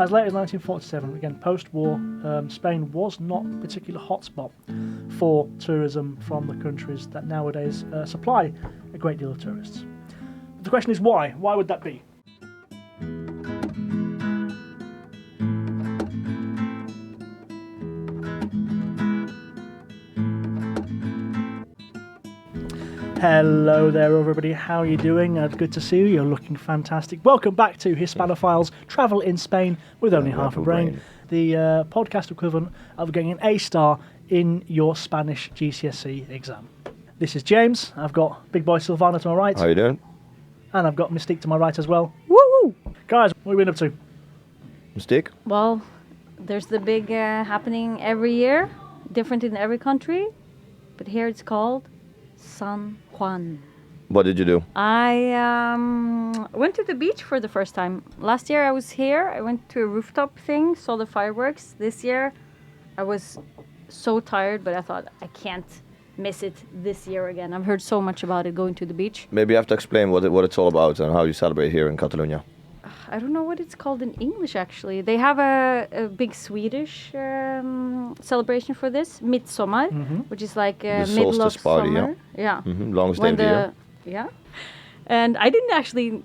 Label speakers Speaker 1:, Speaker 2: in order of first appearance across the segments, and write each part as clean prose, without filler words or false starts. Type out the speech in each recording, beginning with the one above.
Speaker 1: As late as 1947, again post-war, Spain was not a particular hotspot for tourism from the countries that nowadays supply a great deal of tourists. But the question is why? Why would that be? Hello there everybody, how are you doing? Good to see you, you're looking fantastic. Welcome back to Hispanophiles, Travel in Spain with Only Half a Brain. The podcast equivalent of getting an A star in your Spanish GCSE exam. This is James, I've got big boy Silvana to my right.
Speaker 2: How you doing?
Speaker 1: And I've got Mystique to my right as well.
Speaker 3: Woo!
Speaker 1: Guys, what have we been up to?
Speaker 2: Mystique?
Speaker 3: Well, there's the big happening every year, different in every country, but here it's called San Juan.
Speaker 2: What did you do?
Speaker 3: I went to the beach for the first time. Last year I was here, I went to a rooftop thing, saw the fireworks. This year I was so tired, but I thought I can't miss it this year again. I've heard so much about it, going to the beach.
Speaker 2: Maybe you have to explain what it's all about and how you celebrate here in Catalonia.
Speaker 3: I don't know what it's called in English, actually. They have a big Swedish celebration for this, Midsommar, which is like middle of
Speaker 2: party,
Speaker 3: summer. Yeah.
Speaker 2: Longest day of the year.
Speaker 3: Yeah. And I didn't actually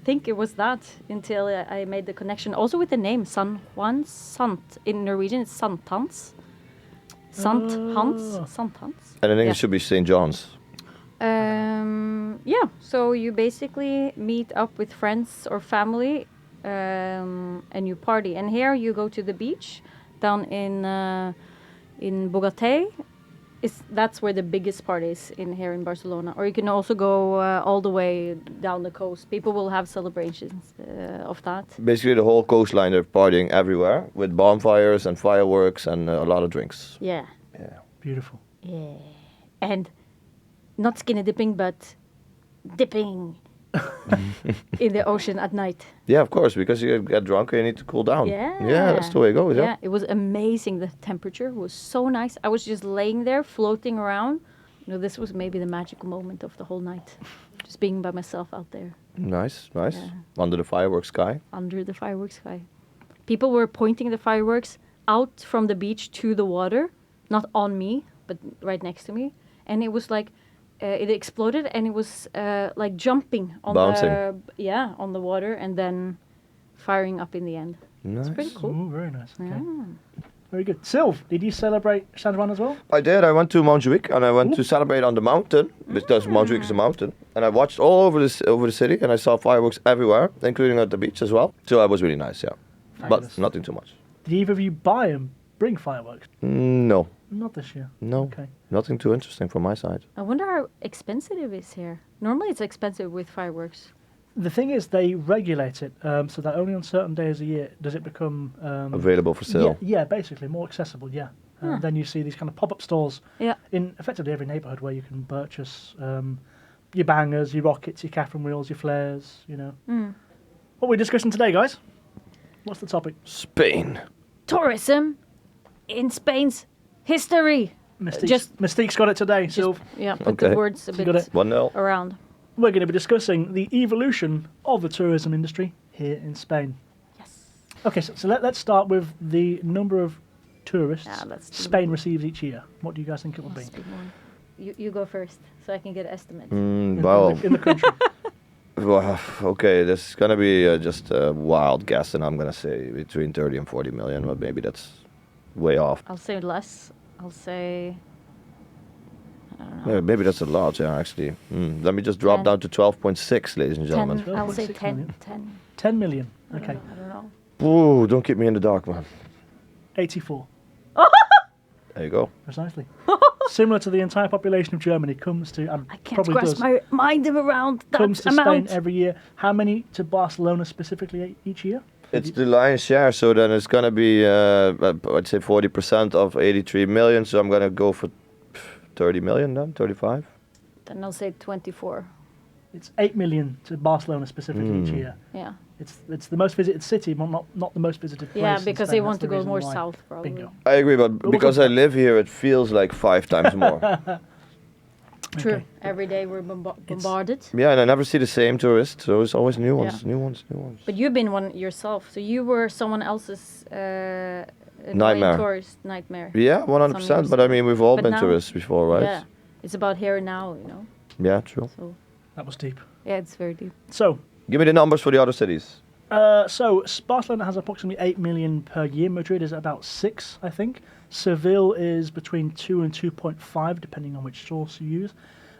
Speaker 3: think it was that until I made the connection. Also with the name, San Juan, Sant. In Norwegian, it's Santans. Santans.
Speaker 2: And in English should be St. John's.
Speaker 3: Yeah, so you basically meet up with friends or family and you party. And here you go to the beach down in Bogotá. That's where the biggest party is here in Barcelona. Or you can also go all the way down the coast. People will have celebrations of that.
Speaker 2: Basically the whole coastline, they're partying everywhere with bonfires and fireworks and a lot of drinks.
Speaker 3: Yeah.
Speaker 1: Beautiful.
Speaker 3: Yeah. And not skinny dipping, but dipping in the ocean at night.
Speaker 2: Yeah, of course, because you get drunk and you need to cool down. Yeah, that's the way it goes.
Speaker 3: Yeah, it was amazing. The temperature was so nice. I was just laying there, floating around. You know, this was maybe the magical moment of the whole night. Just being by myself out there.
Speaker 2: Nice.
Speaker 3: Yeah.
Speaker 2: Under the fireworks sky.
Speaker 3: Under the fireworks sky. People were pointing the fireworks out from the beach to the water. Not on me, but right next to me. And it was like, it exploded and it was like jumping on on the water and then firing up in the end.
Speaker 2: Nice.
Speaker 3: It's pretty cool.
Speaker 1: Ooh, very nice. Okay.
Speaker 3: Yeah.
Speaker 1: Very good. Sylv, did you celebrate San Juan as well?
Speaker 2: I did. I went to Montjuic and I went to celebrate on the mountain because Montjuic is a mountain. And I watched all over the city and I saw fireworks everywhere, including at the beach as well. So it was really nice, yeah.
Speaker 1: Fabulous.
Speaker 2: But nothing too much.
Speaker 1: Did either of you buy and bring fireworks?
Speaker 2: No.
Speaker 1: Not this year.
Speaker 2: No.
Speaker 1: Okay.
Speaker 2: Nothing too interesting from my side.
Speaker 3: I wonder how expensive it is here. Normally it's expensive with fireworks.
Speaker 1: The thing is, they regulate it so that only on certain days a year does it become
Speaker 2: Available for sale.
Speaker 1: Yeah, basically more accessible. Yeah. Then you see these kind of pop-up stores in effectively every neighbourhood where you can purchase your bangers, your rockets, your Catherine wheels, your flares. You know. What are we discussing today, guys? What's the topic?
Speaker 2: Spain.
Speaker 3: Tourism in Spain's history.
Speaker 1: Mystique's got it today, Sylv.
Speaker 3: Yeah, put the words a bit
Speaker 2: 1-0.
Speaker 3: around.
Speaker 1: We're going to be discussing the evolution of the tourism industry here in Spain.
Speaker 3: Yes.
Speaker 1: Okay, so let's start with the number of tourists Spain receives each year. What do you guys think it will be?
Speaker 3: You go first, so I can get an estimate.
Speaker 1: In the country.
Speaker 2: Well, okay, this is going to be just a wild guess, and I'm going to say between 30 and 40 million, but maybe that's way off.
Speaker 3: I'll say less. I'll say, I don't know.
Speaker 2: Yeah, maybe that's a lot, yeah, actually. Let me just drop down to 12.6, ladies and gentlemen.
Speaker 3: 10, I'll say 10.
Speaker 1: million.
Speaker 3: 10.
Speaker 1: 10 million, okay.
Speaker 3: I don't know.
Speaker 2: Ooh, don't keep me in the dark, man.
Speaker 1: 84.
Speaker 2: There you go.
Speaker 1: Precisely. Similar to the entire population of Germany comes to,
Speaker 3: I can't grasp my mind around that
Speaker 1: comes to
Speaker 3: amount.
Speaker 1: Spain every year. How many to Barcelona specifically each year?
Speaker 2: It's the lion's share, so then it's going to be, I'd say 40% of 83 million, so I'm going to go for 30 million then, 35.
Speaker 3: Then I'll say 24.
Speaker 1: It's 8 million to Barcelona specifically each year.
Speaker 3: Yeah.
Speaker 1: It's the most visited city, but not the most visited place.
Speaker 3: Yeah,
Speaker 1: in
Speaker 3: because
Speaker 1: Spain.
Speaker 3: they
Speaker 1: That's
Speaker 3: want
Speaker 1: the
Speaker 3: to go
Speaker 1: reason
Speaker 3: more
Speaker 1: why.
Speaker 3: south, probably.
Speaker 1: Bingo.
Speaker 2: I agree, but because I live here, it feels like 5 times more.
Speaker 3: True.
Speaker 1: Okay.
Speaker 3: Every day we're bombarded.
Speaker 2: Yeah, and I never see the same tourists, so it's always new ones,
Speaker 3: Yeah.
Speaker 2: new ones, new ones.
Speaker 3: But you've been one yourself, so you were someone else's annoying
Speaker 2: Nightmare.
Speaker 3: tourist nightmare.
Speaker 2: Yeah,
Speaker 3: Some
Speaker 2: 100%.
Speaker 3: years
Speaker 2: But I
Speaker 3: ago.
Speaker 2: mean, we've all
Speaker 3: But
Speaker 2: been
Speaker 3: now-
Speaker 2: tourists before, right?
Speaker 3: Yeah, it's about here and now, you know.
Speaker 2: Yeah, true.
Speaker 3: So
Speaker 1: That was deep.
Speaker 3: yeah, it's very deep.
Speaker 1: So,
Speaker 2: Give me the numbers for the other cities.
Speaker 1: Barcelona has approximately 8 million per year. Madrid is about 6, I think. Seville is between 2 and 2.5, depending on which source you use.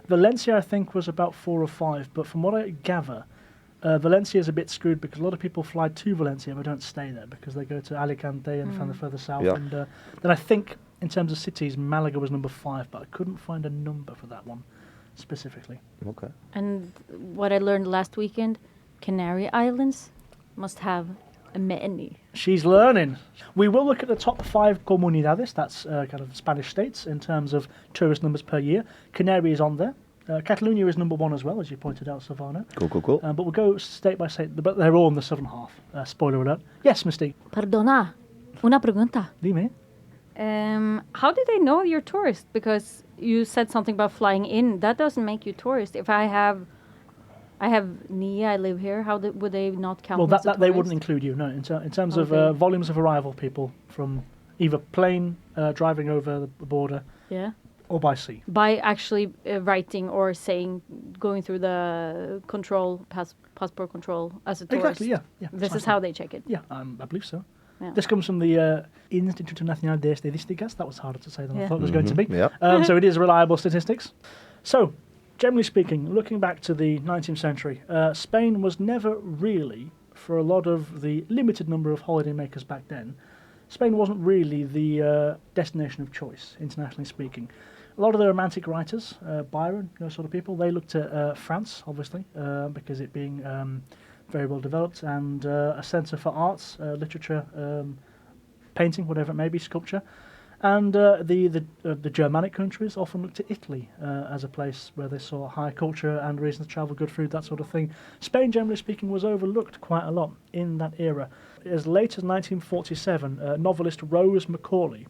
Speaker 1: Valencia, I think, was about 4 or 5. But from what I gather, Valencia is a bit screwed because a lot of people fly to Valencia but don't stay there because they go to Alicante and further south.
Speaker 2: Yeah.
Speaker 1: And then I think, in terms of cities, Malaga was number 5, but I couldn't find a number for that one specifically.
Speaker 2: Okay.
Speaker 3: And what I learned last weekend, Canary Islands must have many.
Speaker 1: She's learning. We will look at the top 5 comunidades, that's kind of Spanish states, in terms of tourist numbers per year. Canary is on there. Catalonia is number 1 as well, as you pointed out, Silvana.
Speaker 2: Cool.
Speaker 1: But we'll go state by state, but they're all in the southern half. Spoiler alert. Yes, Mystique.
Speaker 3: Perdona, una pregunta.
Speaker 1: Dime.
Speaker 3: How do they know you're tourist? Because you said something about flying in. That doesn't make you tourist. If I have Nia, I live here. How would they not count?
Speaker 1: Well,
Speaker 3: me as a
Speaker 1: that they
Speaker 3: tourist?
Speaker 1: wouldn't include you, no. In terms of
Speaker 3: Okay.
Speaker 1: volumes of arrival people from either plane, driving over the border,
Speaker 3: Yeah.
Speaker 1: or by sea.
Speaker 3: By actually writing or saying, going through the passport control as a tourist.
Speaker 1: Exactly, yeah.
Speaker 3: This is
Speaker 1: precisely.
Speaker 3: how they check it.
Speaker 1: Yeah, I believe so.
Speaker 3: Yeah.
Speaker 1: This comes from the Instituto Nacional de Estadísticas. That was harder to say than I
Speaker 3: Yeah.
Speaker 1: thought it was going to be.
Speaker 2: Yeah.
Speaker 1: So it is reliable statistics. So, generally speaking, looking back to the 19th century, Spain was never really, for a lot of the limited number of holidaymakers back then, Spain wasn't really the destination of choice, internationally speaking. A lot of the romantic writers, Byron, those sort of people, they looked at France, obviously, because it being very well developed, and a centre for arts, literature, painting, whatever it may be, sculpture. And the Germanic countries often looked at Italy as a place where they saw high culture and reasons to travel, good food, that sort of thing. Spain, generally speaking, was overlooked quite a lot in that era. As late as 1947, novelist Rose Macaulay,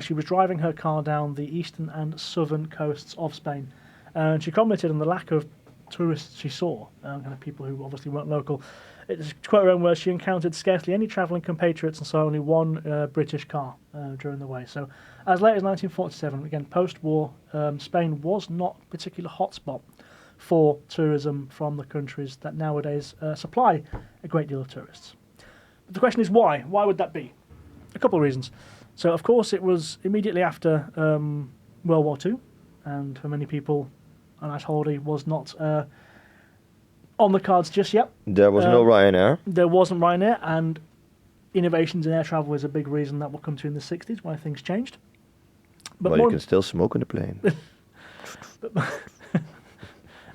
Speaker 1: she was driving her car down the eastern and southern coasts of Spain, and she commented on the lack of tourists she saw, kind of people who obviously weren't local. It's to quote her own words, she encountered scarcely any travelling compatriots and saw only one British car during the way. So as late as 1947, again, post-war, Spain was not a particular hotspot for tourism from the countries that nowadays supply a great deal of tourists. But the question is why? Why would that be? A couple of reasons. So, of course, it was immediately after World War II, and for many people, a nice holiday was not on the cards just yet.
Speaker 2: There was no Ryanair.
Speaker 1: There wasn't Ryanair, and innovations in air travel is a big reason that we'll come to in the 60s, why things changed. But
Speaker 2: Well, you
Speaker 1: more,
Speaker 2: can still smoke on the plane.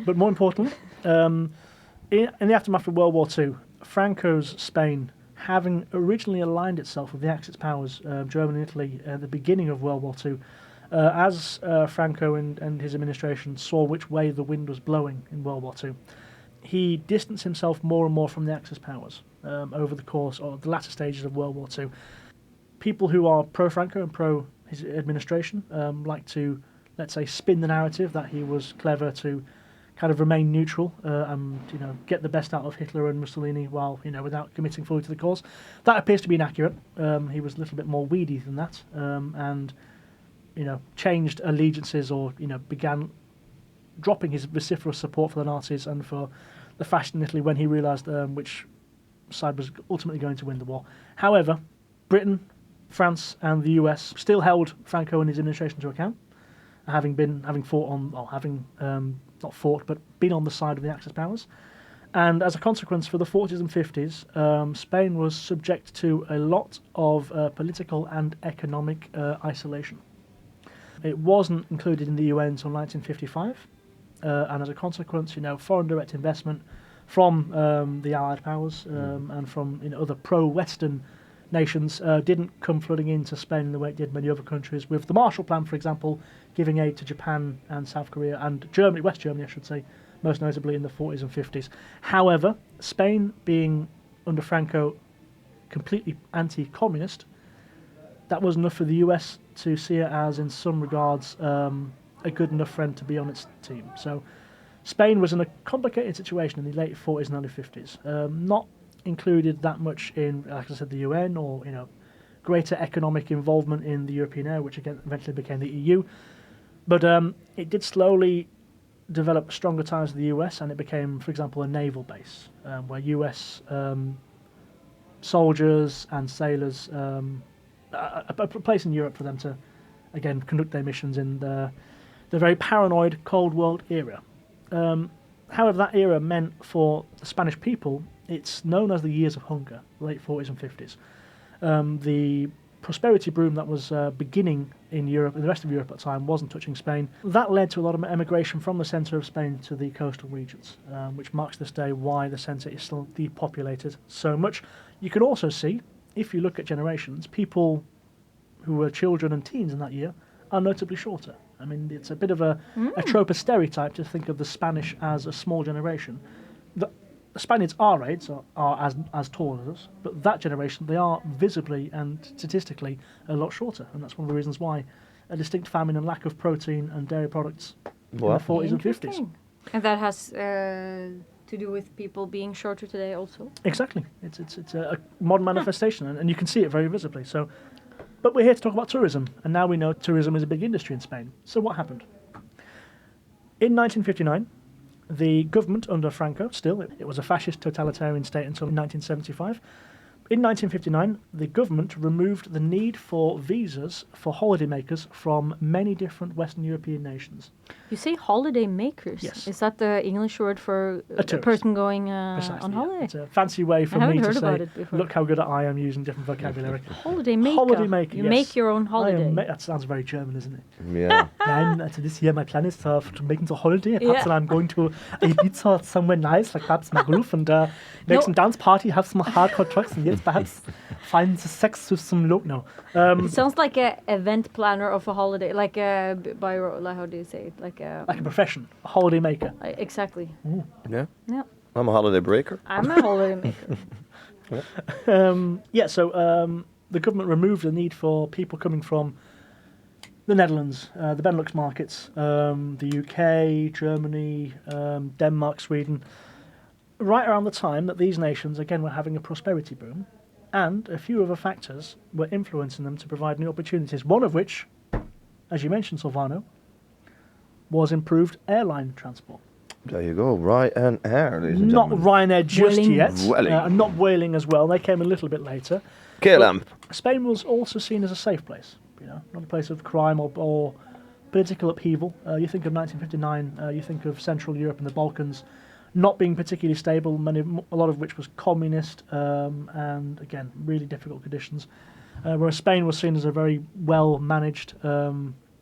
Speaker 1: but more importantly, in the aftermath of World War II, Franco's Spain, having originally aligned itself with the Axis powers, Germany and Italy, at the beginning of World War II, as Franco and his administration saw which way the wind was blowing in World War II, he distanced himself more and more from the Axis powers over the course of the latter stages of World War II. People who are pro-Franco and pro his administration like to, let's say, spin the narrative that he was clever to kind of remain neutral and get the best out of Hitler and Mussolini while without committing fully to the cause. That appears to be inaccurate. He was a little bit more weedy than that, and changed allegiances or began dropping his vociferous support for the Nazis and for the fascism in Italy when he realised which side was ultimately going to win the war. However, Britain, France, and the US still held Franco and his administration to account, having not fought, but been on the side of the Axis powers. And as a consequence, for the 40s and 50s, Spain was subject to a lot of political and economic isolation. It wasn't included in the UN until 1955, and as a consequence, foreign direct investment from the Allied powers and from other pro-Western nations didn't come flooding into Spain in the way it did many other countries, with the Marshall Plan, for example, giving aid to Japan and South Korea and Germany, West Germany, I should say, most notably in the 40s and 50s. However, Spain, being under Franco completely anti-communist, that was enough for the US to see it as, in some regards, a good enough friend to be on its team. So Spain was in a complicated situation in the late 40s and early 50s. Not included that much in, like I said, the UN or greater economic involvement in the European area, which again eventually became the EU. But it did slowly develop stronger ties with the US, and it became, for example, a naval base where US soldiers and sailors, a place in Europe for them to, again, conduct their missions in the very paranoid Cold War era. However, that era meant for the Spanish people, it's known as the years of hunger, late 40s and 50s. The prosperity boom that was beginning in Europe, in the rest of Europe at the time, wasn't touching Spain. That led to a lot of emigration from the centre of Spain to the coastal regions, which marks this day why the centre is still depopulated so much. You can also see, if you look at generations, people who were children and teens in that year are notably shorter. I mean, it's a bit of a trope, a stereotype to think of the Spanish as a small generation. The Spaniards our age are as tall as us, but that generation, they are visibly and statistically a lot shorter, and that's one of the reasons why a distinct famine and lack of protein and dairy products in the 40s and 50s.
Speaker 3: And that has to do with people being shorter today also?
Speaker 1: Exactly. It's a modern manifestation, and you can see it very visibly. So, but we're here to talk about tourism, and now we know tourism is a big industry in Spain. So what happened? In 1959, the government under Franco, still, it was a fascist totalitarian state until 1975. In 1959, the government removed the need for visas for holidaymakers from many different Western European nations.
Speaker 3: You say holiday makers?
Speaker 1: Yes.
Speaker 3: Is that the English word for a person going on holiday?
Speaker 1: It's a fancy way for me to say, look how good I am using different vocabulary.
Speaker 3: Holiday maker.
Speaker 1: Holiday maker,
Speaker 3: You
Speaker 1: yes.
Speaker 3: make your own holiday.
Speaker 1: That sounds very German, isn't it?
Speaker 2: Yeah.
Speaker 1: And this year my plan is to make it a holiday. Perhaps I'm going to Ibiza, somewhere nice, like perhaps Magaluf, and make some dance party, have some hardcore trucks, and yes, perhaps find the sex with some No.
Speaker 3: It sounds like an event planner of a holiday, like a how do you say it? Like a
Speaker 1: profession, a holiday maker.
Speaker 3: Exactly.
Speaker 2: Yeah.
Speaker 3: Yeah.
Speaker 2: I'm a holiday breaker.
Speaker 3: I'm a holiday maker.
Speaker 1: The government removed the need for people coming from the Netherlands, the Benelux markets, the UK, Germany, Denmark, Sweden, right around the time that these nations, again, were having a prosperity boom, and a few other factors were influencing them to provide new opportunities, one of which, as you mentioned, Silvano, was improved airline transport.
Speaker 2: There you go, Ryanair, ladies and
Speaker 1: Not
Speaker 2: gentlemen.
Speaker 1: Ryanair just
Speaker 3: Vueling.
Speaker 1: yet,
Speaker 2: Vueling.
Speaker 1: and not Vueling as well. They came a little bit later.
Speaker 2: KLM.
Speaker 1: Spain was also seen as a safe place, not a place of crime or political upheaval. You think of 1959, you think of Central Europe and the Balkans not being particularly stable, a lot of which was communist, and again, really difficult conditions. Whereas Spain was seen as a very well-managed,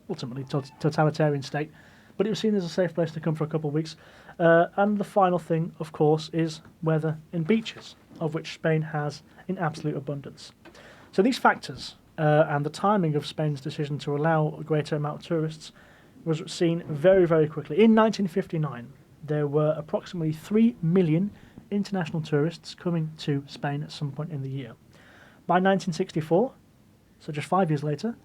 Speaker 1: ultimately totalitarian state, but it was seen as a safe place to come for a couple of weeks. And the final thing, of course, is weather and beaches, of which Spain has in absolute abundance. So these factors and the timing of Spain's decision to allow a greater amount of tourists was seen very, very quickly. In 1959, there were approximately 3 million international tourists coming to Spain at some point in the year. By 1964, so just 5 years later,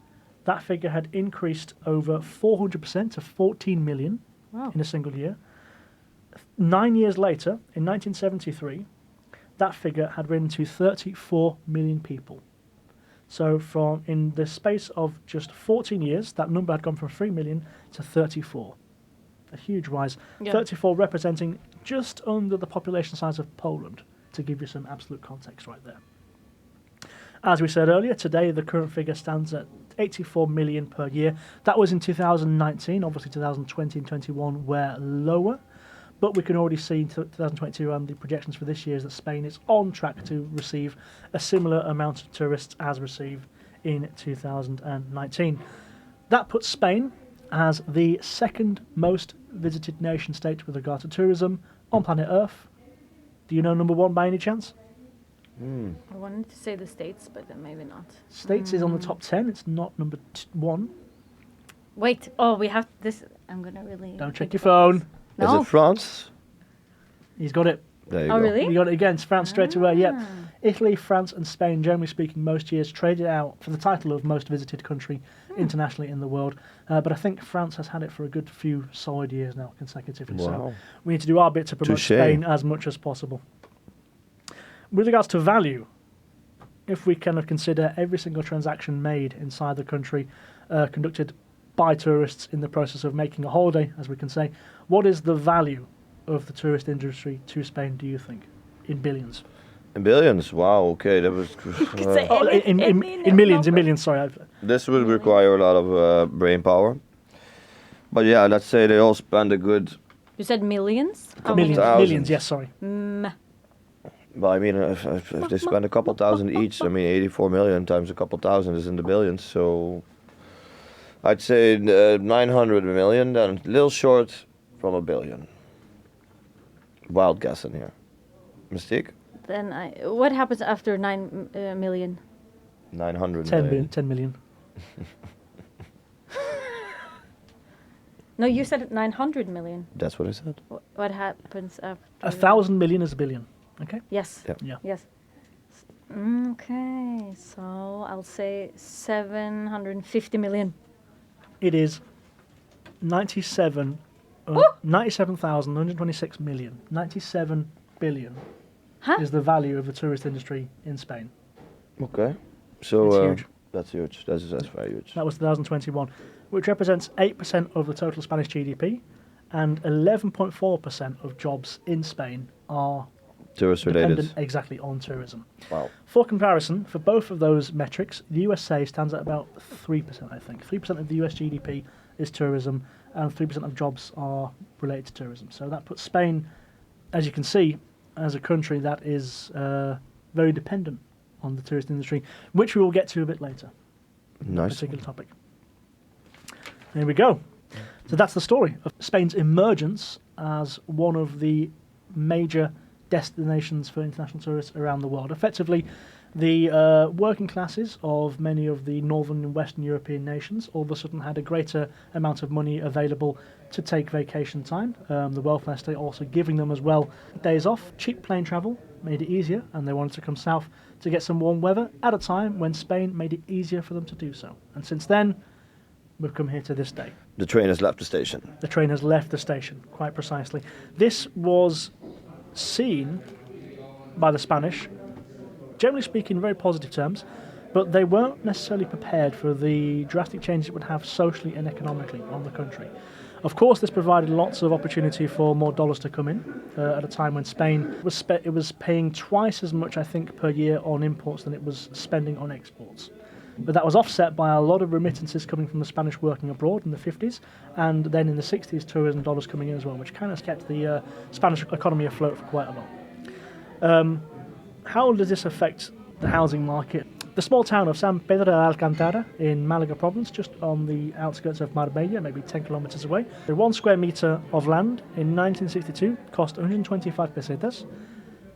Speaker 1: that figure had increased over 400% to 14 million in a single year. 9 years later, in 1973, that figure had risen to 34 million people. So in the space of just 14 years, that number had gone from 3 million to 34. A huge rise. Yeah. 34 representing just under the population size of Poland, to give you some absolute context right there. As we said earlier, today the current figure stands at 84 million per year. That was in 2019. Obviously 2020 and 21 were lower, but we can already see in 2022 and the projections for this year is that Spain is on track to receive a similar amount of tourists as received in 2019. That puts Spain as the second most visited nation state with regard to tourism on planet Earth. Do you know number one by any chance?
Speaker 3: I wanted to say the States, but then maybe not.
Speaker 1: States is on the top 10. It's not number 1.
Speaker 3: Wait. We have this. I'm going to really...
Speaker 1: Don't check your phone.
Speaker 3: No.
Speaker 2: Is it France?
Speaker 1: He's got it.
Speaker 2: There you go.
Speaker 3: Really?
Speaker 1: You got it again. It's France straight away, yeah. Italy, France, and Spain, generally speaking, most years traded out for the title of most visited country internationally in the world. But I think France has had it for a good few solid years now, consecutively.
Speaker 2: Wow.
Speaker 1: So we need to do our bit to promote
Speaker 2: Touché.
Speaker 1: Spain as much as possible. With regards to value, if we kind of consider every single transaction made inside the country conducted by tourists in the process of making a holiday, as we can say, what is the value of the tourist industry to Spain, do you think, in billions?
Speaker 2: In billions? Wow, okay, that was...
Speaker 3: Say
Speaker 1: Oh, in millions, sorry.
Speaker 2: this would require a lot of brain power. But yeah, let's say they all spend a good...
Speaker 3: You said millions? How
Speaker 1: Millions,
Speaker 3: many?
Speaker 1: millions, yes, sorry.
Speaker 2: Well, I mean, if they spend a couple thousand each, I mean, 84 million times a couple thousand is in the billions, so... I'd say 900 million, then a little short from a billion. Wild guess in here. Mistake?
Speaker 3: Then what happens after 9 million?
Speaker 2: 900
Speaker 1: 10
Speaker 2: million.
Speaker 1: 10 million.
Speaker 3: No, you said 900 million.
Speaker 2: That's what I said.
Speaker 3: What happens after?
Speaker 1: 1,000 million is a billion. Okay?
Speaker 3: Yes.
Speaker 2: Yeah.
Speaker 1: Yeah.
Speaker 3: Yes. Okay, so I'll say 750 million.
Speaker 1: It is 97,126 million. 97 billion is the value of the tourist industry in Spain.
Speaker 2: Okay. So
Speaker 1: It's huge.
Speaker 2: that's huge. That's very huge.
Speaker 1: That was 2021, which represents 8% of the total Spanish GDP, and 11.4% of jobs in Spain are
Speaker 2: Tourist
Speaker 1: dependent
Speaker 2: related.
Speaker 1: exactly on tourism.
Speaker 2: Wow.
Speaker 1: For comparison, for both of those metrics, the USA stands at about 3%, I think. 3% of the US GDP is tourism, and 3% of jobs are related to tourism. So that puts Spain, as you can see, as a country that is very dependent on the tourist industry, which we will get to a bit later.
Speaker 2: Nice.
Speaker 1: Particular topic. There we go. So that's the story of Spain's emergence as one of the major destinations for international tourists around the world. Effectively, the working classes of many of the northern and western European nations all of a sudden had a greater amount of money available to take vacation time. The welfare state also giving them as well days off. Cheap plane travel made it easier, and they wanted to come south to get some warm weather at a time when Spain made it easier for them to do so. And since then, we've come here to this day.
Speaker 2: The train has left the station.
Speaker 1: The train has left the station, quite precisely. This was seen by the Spanish, generally speaking, in very positive terms, but they weren't necessarily prepared for the drastic changes it would have socially and economically on the country. Of course, this provided lots of opportunity for more dollars to come in at a time when Spain was paying twice as much, I think, per year on imports than it was spending on exports. But that was offset by a lot of remittances coming from the Spanish working abroad in the 50s, and then in the 60s, tourism dollars coming in as well, which kind of kept the Spanish economy afloat for quite a while. How does this affect the housing market? The small town of San Pedro de Alcantara in Malaga province, just on the outskirts of Marbella, maybe 10 kilometers away. The 1 square meter of land in 1962 cost 125 pesetas.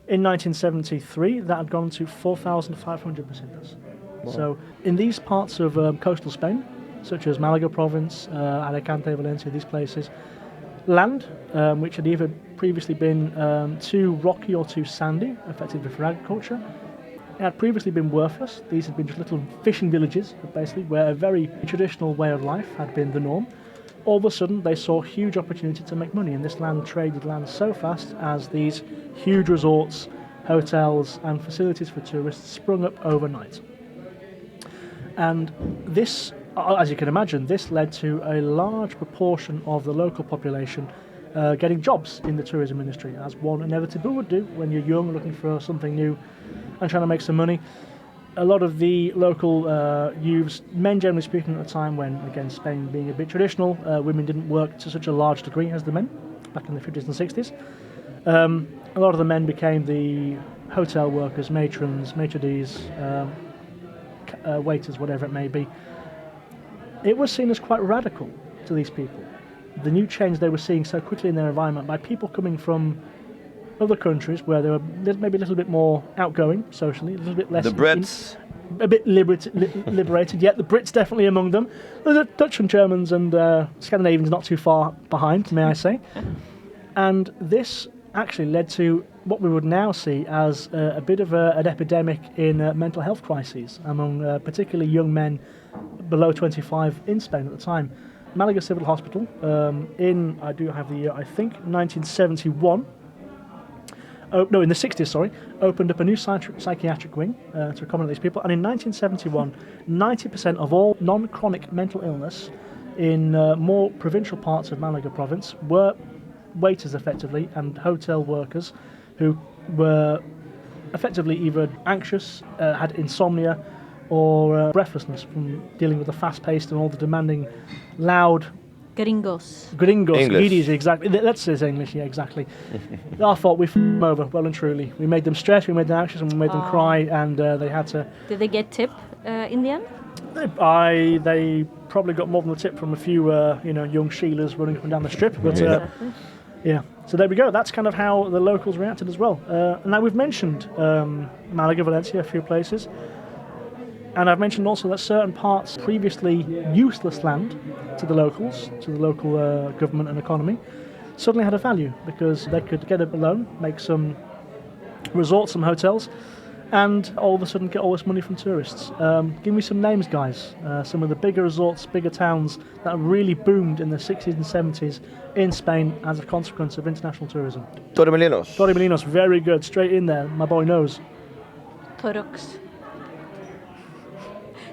Speaker 1: In 1973, that had gone to 4,500 pesetas. Wow. So in these parts of coastal Spain, such as Malaga province, Alicante, Valencia, these places, land, which had either previously been too rocky or too sandy, effectively for agriculture, it had previously been worthless. These had been just little fishing villages, basically, where a very traditional way of life had been the norm. All of a sudden, they saw huge opportunity to make money, and this land traded land so fast as these huge resorts, hotels, and facilities for tourists sprung up overnight. And this, as you can imagine, this led to a large proportion of the local population getting jobs in the tourism industry, as one inevitably would do when you're young, looking for something new and trying to make some money. A lot of the local youths, men generally speaking at the time when, again, Spain being a bit traditional, women didn't work to such a large degree as the men back in the 50s and 60s. A lot of the men became the hotel workers, matrons, maitre d's, waiters, whatever it may be. It was seen as quite radical to these people. The new change they were seeing so quickly in their environment by people coming from other countries where they were maybe a little bit more outgoing socially, a little bit less...
Speaker 2: The Brits.
Speaker 1: A bit liberated, yet the Brits definitely among them. The Dutch and Germans and Scandinavians not too far behind, may I say. And this actually led to what we would now see as a bit of an epidemic in mental health crises among particularly young men below 25 in Spain at the time. Malaga Civil Hospital I do have the year, I think, 1971. No, in the 60s, sorry, opened up a new psychiatric wing to accommodate these people. And in 1971, 90% of all non-chronic mental illness in more provincial parts of Malaga province were waiters, effectively, and hotel workers who were effectively either anxious, had insomnia, or breathlessness from dealing with the fast-paced and all the demanding, loud...
Speaker 3: Gringos.
Speaker 1: Gringos,
Speaker 2: English.
Speaker 1: guiris, exactly. That's his English, yeah, exactly. Our fault, we f***ed them over, well and truly. We made them stress, we made them anxious, and we made them cry, and they had to...
Speaker 3: Did they get tip in the end?
Speaker 1: They probably got more than the tip from a few, young Sheilas running up and down the strip, but...
Speaker 3: Exactly.
Speaker 1: Yeah, so there we go. That's kind of how the locals reacted as well. Now, we've mentioned Malaga, Valencia, a few places. And I've mentioned also that certain parts previously useless land to the locals, to the local government and economy, suddenly had a value because they could get a loan, make some resorts, some hotels, and all of a sudden get all this money from tourists. Give me some names, guys. Some of the bigger resorts, bigger towns that really boomed in the 60s and 70s in Spain as a consequence of international tourism.
Speaker 2: Torremolinos.
Speaker 1: Torremolinos, very good. Straight in there. My boy knows.
Speaker 3: Torrox.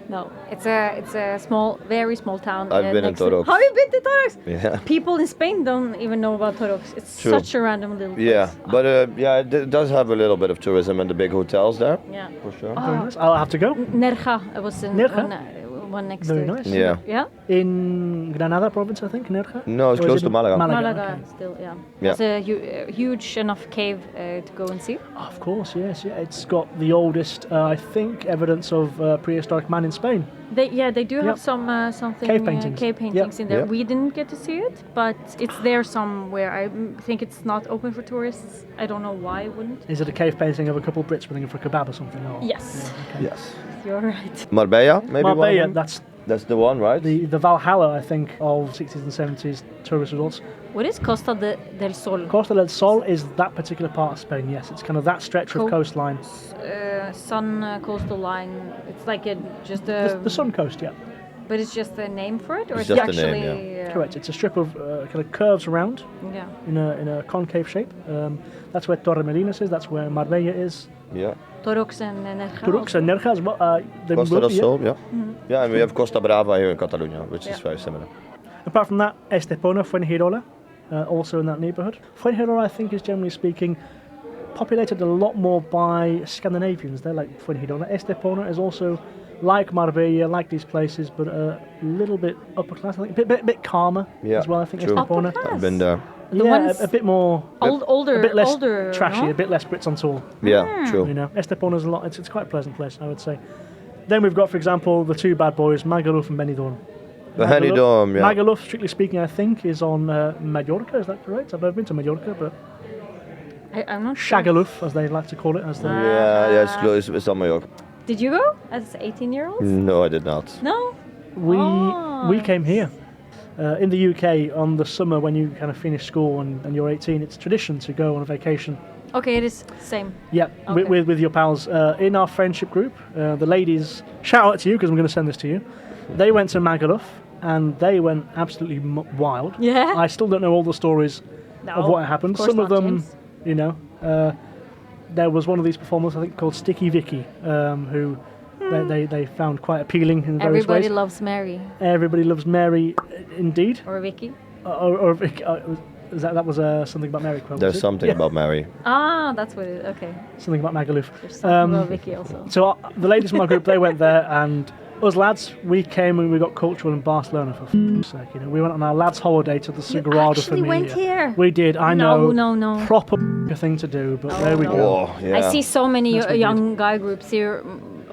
Speaker 3: No, it's a small, very small town.
Speaker 2: I've been in Torrox.
Speaker 3: Have you been to Torrox?
Speaker 2: Yeah.
Speaker 3: People in Spain don't even know about Torrox. It's
Speaker 2: True.
Speaker 3: such a random little place.
Speaker 2: Yeah, but it does have a little bit of tourism and the big hotels there.
Speaker 3: Yeah.
Speaker 2: For sure.
Speaker 1: Very nice. I'll have to go.
Speaker 3: Nerja was
Speaker 1: Nerja?
Speaker 3: one next
Speaker 1: Very
Speaker 3: to
Speaker 1: nice.
Speaker 2: Yeah.
Speaker 3: Yeah.
Speaker 1: In Granada province, I think, Nerja?
Speaker 2: No, it's
Speaker 1: Or is
Speaker 2: close
Speaker 1: it
Speaker 2: to Malaga.
Speaker 3: Malaga,
Speaker 1: okay.
Speaker 3: still, yeah.
Speaker 2: Yeah.
Speaker 3: It's a huge enough cave to go and see.
Speaker 1: Oh, of course, yes. Yeah. It's got the oldest, I think, evidence of prehistoric man in Spain.
Speaker 3: They do
Speaker 1: Yep.
Speaker 3: have something
Speaker 1: Cave paintings.
Speaker 3: cave paintings
Speaker 1: Yep.
Speaker 3: in there.
Speaker 2: Yep.
Speaker 3: We didn't get to see it, but it's there somewhere. I think it's not open for tourists. I don't know why it wouldn't.
Speaker 1: Is it a cave painting of a couple of Brits running for a kebab or something? Or?
Speaker 3: Yes,
Speaker 2: Yes.
Speaker 3: you're right.
Speaker 2: Marbella, maybe one
Speaker 1: Marbella,
Speaker 2: of them?
Speaker 1: that's
Speaker 2: the one, right?
Speaker 1: the Valhalla, I think, of 60s and 70s tourist resorts.
Speaker 3: What is Costa del Sol?
Speaker 1: Costa del Sol is that particular part of Spain, yes. It's kind of that stretch of coastline.
Speaker 3: Sun coastal line. It's like
Speaker 1: The Sun Coast, yeah.
Speaker 3: But it's just a name for it, or
Speaker 2: It's
Speaker 3: it's
Speaker 2: just a
Speaker 3: actually
Speaker 2: name,
Speaker 1: Correct. It's a strip of kind of curves around
Speaker 3: Yeah.
Speaker 1: in a concave shape. That's where Torremolinos is. That's where Marbella is.
Speaker 2: Yeah.
Speaker 3: Torrox and Nerja.
Speaker 1: Turux and Nerja as well. They
Speaker 2: Costa
Speaker 1: will
Speaker 2: del
Speaker 1: be, yeah.
Speaker 2: Sol, yeah. Yeah, and we have Costa Brava here in Catalonia, which is
Speaker 3: Yeah.
Speaker 2: very similar.
Speaker 1: Apart from that, Estepona, Fuengirola, also in that neighbourhood. Fuengirola, I think, is generally speaking populated a lot more by Scandinavians. They're like Fuengirola. Estepona is also like Marbella, like these places, but a little bit upper class. I think a bit calmer
Speaker 2: Yeah,
Speaker 1: as well. I think
Speaker 2: true.
Speaker 1: Estepona.
Speaker 3: Upper class?
Speaker 2: I've been there.
Speaker 3: The
Speaker 1: Yeah,
Speaker 3: ones
Speaker 1: a bit more,
Speaker 3: older,
Speaker 1: a bit less
Speaker 3: older,
Speaker 1: trashy,
Speaker 3: no?
Speaker 1: a bit less Brits on tour.
Speaker 2: Yeah, true.
Speaker 1: You know, Estepona's a lot. It's quite a pleasant place, I would say. Then we've got, for example, the two bad boys, Magaluf and Benidorm.
Speaker 2: The Benidorm, yeah.
Speaker 1: Magaluf, strictly speaking, I think, is on Mallorca. Is that correct? I've never been to Mallorca, but
Speaker 3: I'm not sure.
Speaker 1: Shagaluf, as they like to call it, as the
Speaker 2: Yeah, it's close. It's on Mallorca.
Speaker 3: Did you go as 18-year-olds?
Speaker 2: No, I did not.
Speaker 3: No.
Speaker 1: we came here. In the UK, on the summer when you kind of finish school and you're 18, it's tradition to go on a vacation.
Speaker 3: Okay, it is same.
Speaker 1: Yeah,
Speaker 3: Okay.
Speaker 1: with your pals. In our friendship group, the ladies, shout out to you because I'm going to send this to you. They went to Magaluf and they went absolutely wild.
Speaker 3: Yeah.
Speaker 1: I still don't know all the stories
Speaker 3: No,
Speaker 1: of what happened.
Speaker 3: of course
Speaker 1: Some of
Speaker 3: not,
Speaker 1: them,
Speaker 3: James.
Speaker 1: you know, there was one of these performers, I think, called Sticky Vicky, who they found quite appealing in various
Speaker 3: Everybody
Speaker 1: ways.
Speaker 3: loves Mary
Speaker 1: Everybody loves Mary, indeed.
Speaker 3: or Vicky.
Speaker 1: Or Vicky, that was something about Mary quote.
Speaker 2: There's
Speaker 1: was it?
Speaker 2: something
Speaker 1: Yeah,
Speaker 2: about Mary.
Speaker 3: Ah, that's what it is. Okay.
Speaker 1: something about Magaluf.
Speaker 3: There's something about Vicky also.
Speaker 1: So the ladies in my group, they went there, and us lads, we came and we got cultural in Barcelona for f***ing sake. You know, we went on our lads' holiday to the Sagrada
Speaker 3: actually
Speaker 1: Familia.
Speaker 3: went here?
Speaker 1: We did. I
Speaker 3: No,
Speaker 1: know.
Speaker 3: no.
Speaker 1: Proper thing to do, but there we
Speaker 3: no.
Speaker 1: go.
Speaker 2: Oh, yeah.
Speaker 3: I see so many
Speaker 1: That's what we
Speaker 3: young guy groups here.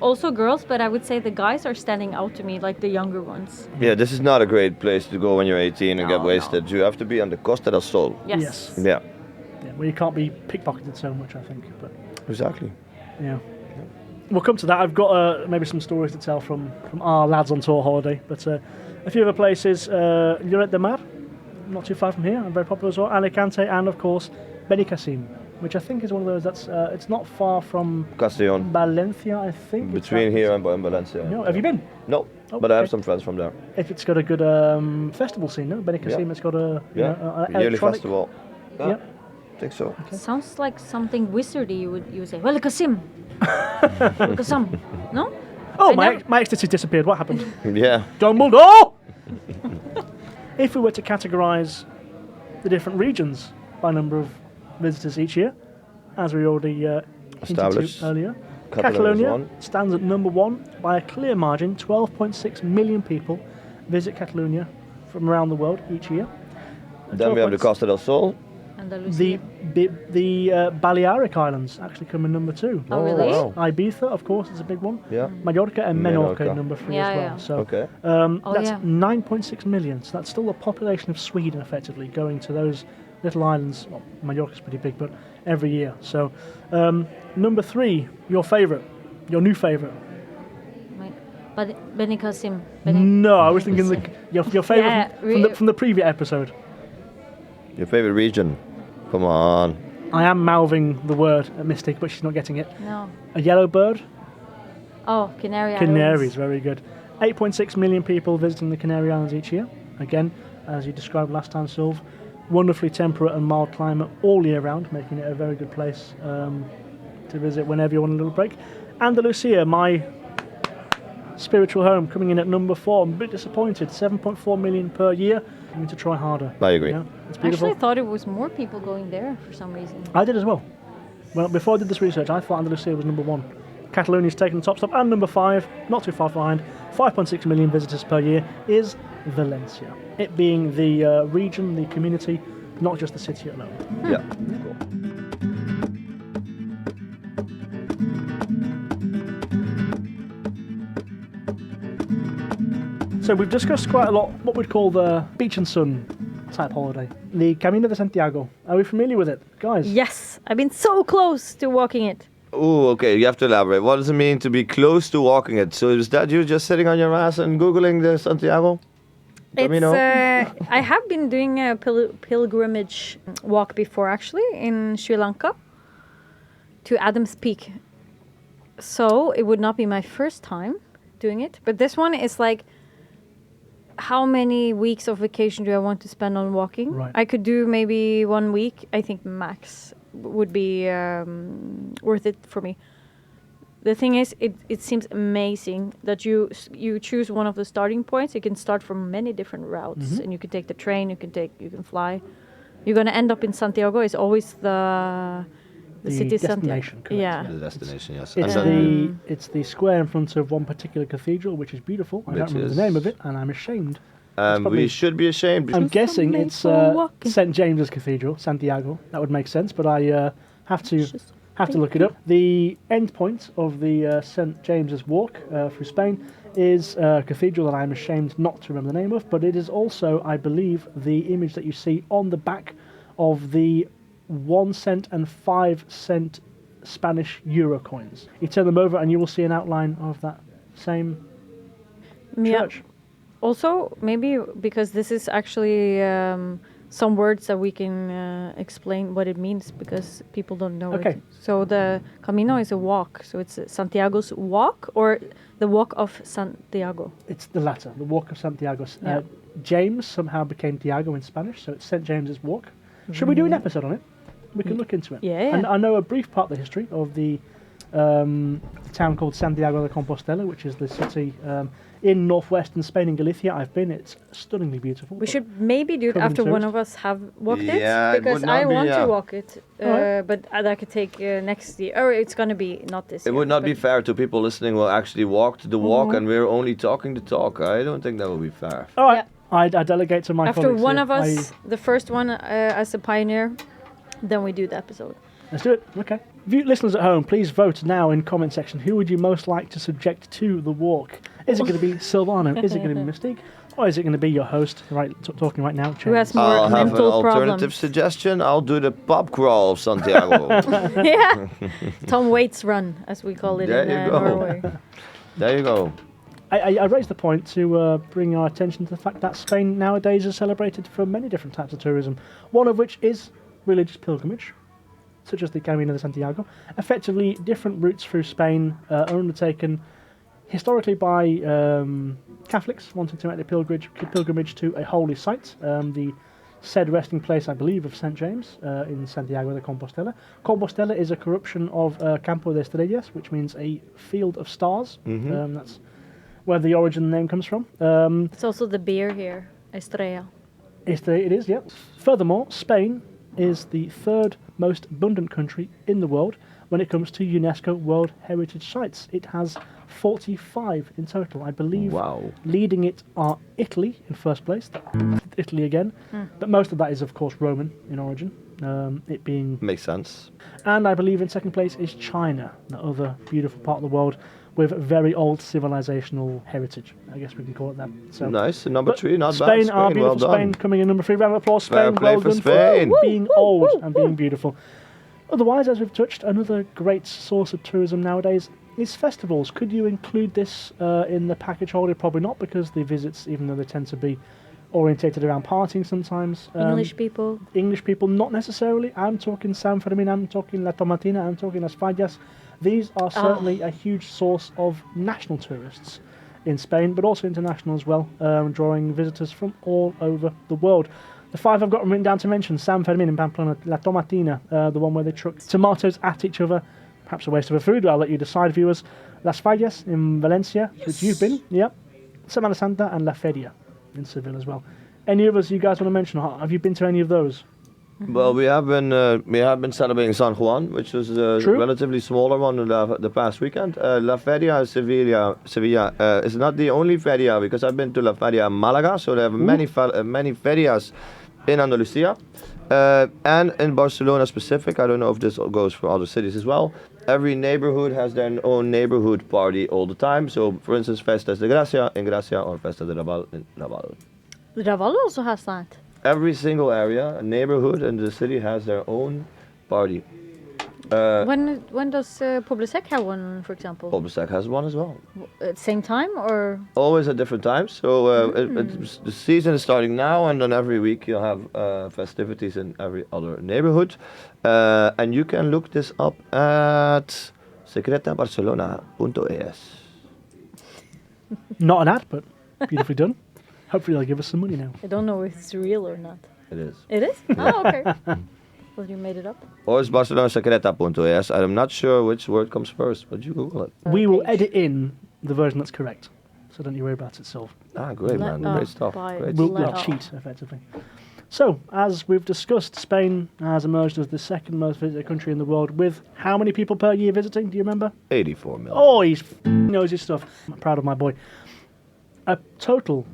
Speaker 3: Also girls, but I would say the guys are standing out to me, like the younger ones.
Speaker 2: Yeah, this is not a great place to go when you're 18 and
Speaker 3: No,
Speaker 2: get wasted. You have to be on the Costa del Sol.
Speaker 3: Yes.
Speaker 1: Yes.
Speaker 2: Yeah,
Speaker 1: Yeah, well, you can't be pickpocketed so much, I think. But
Speaker 2: exactly.
Speaker 1: yeah, we'll come to that. I've got maybe some stories to tell from our lads on tour holiday, but a few other places. Lloret de Mar. not too far from here, and very popular as well. Alicante, and of course, Benicassim, which I think is one of those that's it's not far from
Speaker 2: Castellón.
Speaker 1: Valencia, I think.
Speaker 2: Between here and Valencia.
Speaker 1: No, have you been?
Speaker 2: No,
Speaker 1: Oh,
Speaker 2: but I have
Speaker 1: okay.
Speaker 2: some friends from there.
Speaker 1: If it's got a good festival scene, no? Benicassim,
Speaker 2: Yeah.
Speaker 1: it's got a
Speaker 2: Yearly
Speaker 1: electronic
Speaker 2: festival.
Speaker 1: Yeah.
Speaker 2: I think so.
Speaker 3: Sounds like something wizardy. You would say, "Well, Kasim, Kasim." No.
Speaker 1: Oh,
Speaker 3: I
Speaker 1: my
Speaker 3: never-
Speaker 1: my ecstasy disappeared. What happened?
Speaker 2: Yeah.
Speaker 1: Dumbledore! If we were to categorise the different regions by number of visitors each year, as we already hinted
Speaker 2: Established.
Speaker 1: to earlier,
Speaker 2: Catalonia is
Speaker 1: Catalonia
Speaker 2: one.
Speaker 1: stands at number 1 by a clear margin. 12.6 million people visit Catalonia from around the world each year.
Speaker 2: Then we have the Costa del Sol.
Speaker 3: Andalusia.
Speaker 1: The Balearic Islands actually come in number 2.
Speaker 3: Oh, really?
Speaker 2: wow.
Speaker 1: Ibiza, of course, is a big one.
Speaker 2: Yeah.
Speaker 1: Mallorca and Menorca
Speaker 2: Menorca.
Speaker 1: number 3
Speaker 3: Yeah,
Speaker 1: as well.
Speaker 3: yeah.
Speaker 1: So
Speaker 2: Okay.
Speaker 3: Oh,
Speaker 1: that's
Speaker 3: yeah.
Speaker 1: 9.6 million. So that's still the population of Sweden, effectively, going to those little islands. Well, Mallorca's pretty big, but every year. So number 3, your favourite, your new favourite.
Speaker 3: But Benicassim.
Speaker 1: No, I was thinking your favourite
Speaker 3: Yeah,
Speaker 1: from the previous episode.
Speaker 2: Your favorite region? Come on.
Speaker 1: I am mouthing the word at Mystic, but she's not getting it.
Speaker 3: No.
Speaker 1: A yellow bird?
Speaker 3: Oh, Canary Islands.
Speaker 1: Canaries, very good. 8.6 million people visiting the Canary Islands each year. Again, as you described last time, Sylv, wonderfully temperate and mild climate all year round, making it a very good place to visit whenever you want a little break. Andalusia, my spiritual home, coming in at number 4. I'm a bit disappointed. 7.4 million per year. I need to try harder.
Speaker 2: I agree.
Speaker 1: Yeah, it's beautiful.
Speaker 3: Actually, I thought it was more people going there for some reason.
Speaker 1: I did as well. Well, before I did this research, I thought Andalusia was number 1. Catalonia's taken the top stop, and number 5, not too far behind, 5.6 million visitors per year, is Valencia. It being the region, the community, not just the city alone.
Speaker 2: Yeah. Cool.
Speaker 1: So we've discussed quite a lot what we'd call the beach and sun type holiday. The Camino de Santiago. Are we familiar with it, guys?
Speaker 3: Yes, I've been so close to walking it.
Speaker 2: Ooh, okay, you have to elaborate. What does it mean to be close to walking it? So is that you just sitting on your ass and Googling the Santiago? Camino?
Speaker 3: I have been doing a pilgrimage walk before, actually, in Sri Lanka to Adam's Peak. So it would not be my first time doing it. But this one is like, how many weeks of vacation do I want to spend on walking?
Speaker 1: Right.
Speaker 3: I could do maybe 1 week. I think max would be worth it for me. The thing is, it seems amazing that you choose one of the starting points. You can start from many different routes, and you can take the train. You can fly. You're gonna end up in Santiago. It's always the city
Speaker 1: destination,
Speaker 3: Santiago.
Speaker 1: correct,
Speaker 3: Yeah.
Speaker 2: The destination, yes.
Speaker 1: It's
Speaker 2: And
Speaker 1: it's the square in front of one particular cathedral, which is beautiful. I don't
Speaker 2: Which
Speaker 1: remember
Speaker 2: is-
Speaker 1: the name of it, and I'm ashamed.
Speaker 2: we
Speaker 1: probably-
Speaker 2: should be ashamed.
Speaker 1: I'm
Speaker 3: Just
Speaker 1: guessing
Speaker 3: made
Speaker 1: it's
Speaker 3: for walking.
Speaker 1: St James's Cathedral, Santiago. That would make sense, but I have to
Speaker 3: Just
Speaker 1: look it up. The end point of the St James's Walk through Spain is a cathedral that I'm ashamed not to remember the name of, but it is also, I believe, the image that you see on the back of the 1 cent and 5 cent Spanish euro coins. You turn them over and you will see an outline of that same
Speaker 3: Yeah.
Speaker 1: church.
Speaker 3: Also, maybe because this is actually some words that we can explain what it means, because people don't know
Speaker 1: Okay.
Speaker 3: it. So the Camino is a walk. So it's Santiago's walk, or the walk of Santiago.
Speaker 1: It's the latter, the Walk of Santiago.
Speaker 3: Yeah.
Speaker 1: James somehow became Tiago in Spanish, so it's St James's Walk. Should we do an episode on it? We can look into it.
Speaker 3: Yeah.
Speaker 1: And I know a brief part of the history of the town called Santiago de Compostela, which is the city in northwestern Spain, in Galicia. I've been. It's stunningly beautiful.
Speaker 3: We should maybe do it
Speaker 1: Covered in
Speaker 3: after one
Speaker 1: tourists.
Speaker 3: of us have walked
Speaker 2: Yeah,
Speaker 3: it,
Speaker 2: it
Speaker 3: because
Speaker 2: would not
Speaker 3: I
Speaker 2: be,
Speaker 3: want
Speaker 2: yeah.
Speaker 3: to walk it,
Speaker 1: Alright.
Speaker 3: but that could take next year. Or it's gonna be not this
Speaker 2: It
Speaker 3: year.
Speaker 2: would not be
Speaker 3: but-
Speaker 2: fair to people listening who actually walked the walk and we're only talking the talk. I don't think that would be fair.
Speaker 1: All right.
Speaker 3: Yeah.
Speaker 1: I delegate to my
Speaker 3: After
Speaker 1: colleagues
Speaker 3: one
Speaker 1: here.
Speaker 3: of us, the first one as a pioneer, then we do the episode.
Speaker 1: Let's do it. Okay. Listeners at home, please vote now in comment section. Who would you most like to subject to the walk? Is it going to be Silvano? Is it going to be Mystique? Or is it going to be your host, talking right now?
Speaker 3: Who has
Speaker 1: James?
Speaker 3: more
Speaker 2: I'll have an
Speaker 3: mental
Speaker 2: alternative
Speaker 3: problems?
Speaker 2: suggestion. I'll do the pub crawl of Santiago.
Speaker 3: Yeah, Tom Waits run, as we call it
Speaker 2: There
Speaker 3: in
Speaker 2: you go.
Speaker 3: Norway.
Speaker 2: There you go.
Speaker 1: I raised the point to bring our attention to the fact that Spain nowadays is celebrated for many different types of tourism, one of which is religious pilgrimage, such as the Camino de Santiago. Effectively, different routes through Spain are undertaken historically by Catholics wanting to make the pilgrimage to a holy site, the said resting place, I believe, of St. James in Santiago de Compostela. Compostela is a corruption of Campo de Estrellas, which means a field of stars. That's where the origin of the name comes from.
Speaker 3: It's also the beer here, Estrella.
Speaker 1: It is, yeah. Furthermore, Spain is the third most abundant country in the world when it comes to UNESCO World Heritage Sites. It has 45 in total, I believe.
Speaker 2: Wow.
Speaker 1: Leading it are Italy in first place. Italy again. But most of that is, of course, Roman in origin. It being...
Speaker 2: Makes sense.
Speaker 1: And I believe in second place is China, the other beautiful part of the world with very old civilizational heritage. I guess we can call it that. So,
Speaker 2: Nice. And number 3, not
Speaker 1: Spain,
Speaker 2: bad.
Speaker 1: our
Speaker 2: Spain,
Speaker 1: beautiful
Speaker 2: well
Speaker 1: Spain,
Speaker 2: done.
Speaker 1: coming in number 3. Round of applause, Spain.
Speaker 2: Fair play
Speaker 1: Well
Speaker 2: for
Speaker 1: done
Speaker 2: Spain.
Speaker 1: being old and being beautiful. Otherwise, as we've touched, another great source of tourism nowadays is festivals. Could you include this in the package holder? Probably not, because the visits, even though they tend to be orientated around partying sometimes.
Speaker 3: English people.
Speaker 1: English people, not necessarily. I'm talking San Fermin, I'm talking La Tomatina, I'm talking Las Fallas. These are certainly a huge source of national tourists in Spain, but also international as well, drawing visitors from all over the world. The 5 I've got written down to mention: San Fermin in Pamplona, La Tomatina, the one where they truck tomatoes at each other, perhaps a waste of a food, I'll let you decide, viewers. Las Fallas in Valencia, which you've been, yep. Semana Santa and La Feria in Seville as well. Any others you guys want to mention? Have you been to any of those?
Speaker 2: Well, we have been celebrating San Juan, which was a relatively smaller one the past weekend. La Feria Sevilla is not the only feria, because I've been to La Feria Malaga, so they have many ferias in Andalusia. And in Barcelona specific, I don't know if this goes for other cities as well. Every neighborhood has their own neighborhood party all the time. So, for instance, Festas de Gracia in Gracia or Festa de Raval in Raval.
Speaker 3: Raval also has that.
Speaker 2: Every single area, a neighborhood in the city has their own party.
Speaker 3: When does Poblesec have one, for example?
Speaker 2: Poblesec has one as well.
Speaker 3: At the same time, or?
Speaker 2: Always at different times. So the season is starting now, and then every week you'll have festivities in every other neighborhood. And you can look this up at secretabarcelona.es.
Speaker 1: Not an ad, but beautifully done. Hopefully they'll give us some money now.
Speaker 3: I don't know if it's real or not.
Speaker 2: It is.
Speaker 3: It is? Oh, okay. Well, you made it up.
Speaker 2: Or it's barcelonasecreta.es. I'm not sure which word comes first, but you Google it.
Speaker 1: We will edit in the version that's correct, so don't you worry about it, Sylv.
Speaker 2: Ah, great, man. Great stuff. Great
Speaker 1: We'll
Speaker 2: stuff.
Speaker 1: cheat, effectively. So, as we've discussed, Spain has emerged as the second most visited country in the world, with how many people per year visiting? Do you remember?
Speaker 2: 84 million.
Speaker 1: Oh, he knows his stuff. I'm proud of my boy. A total,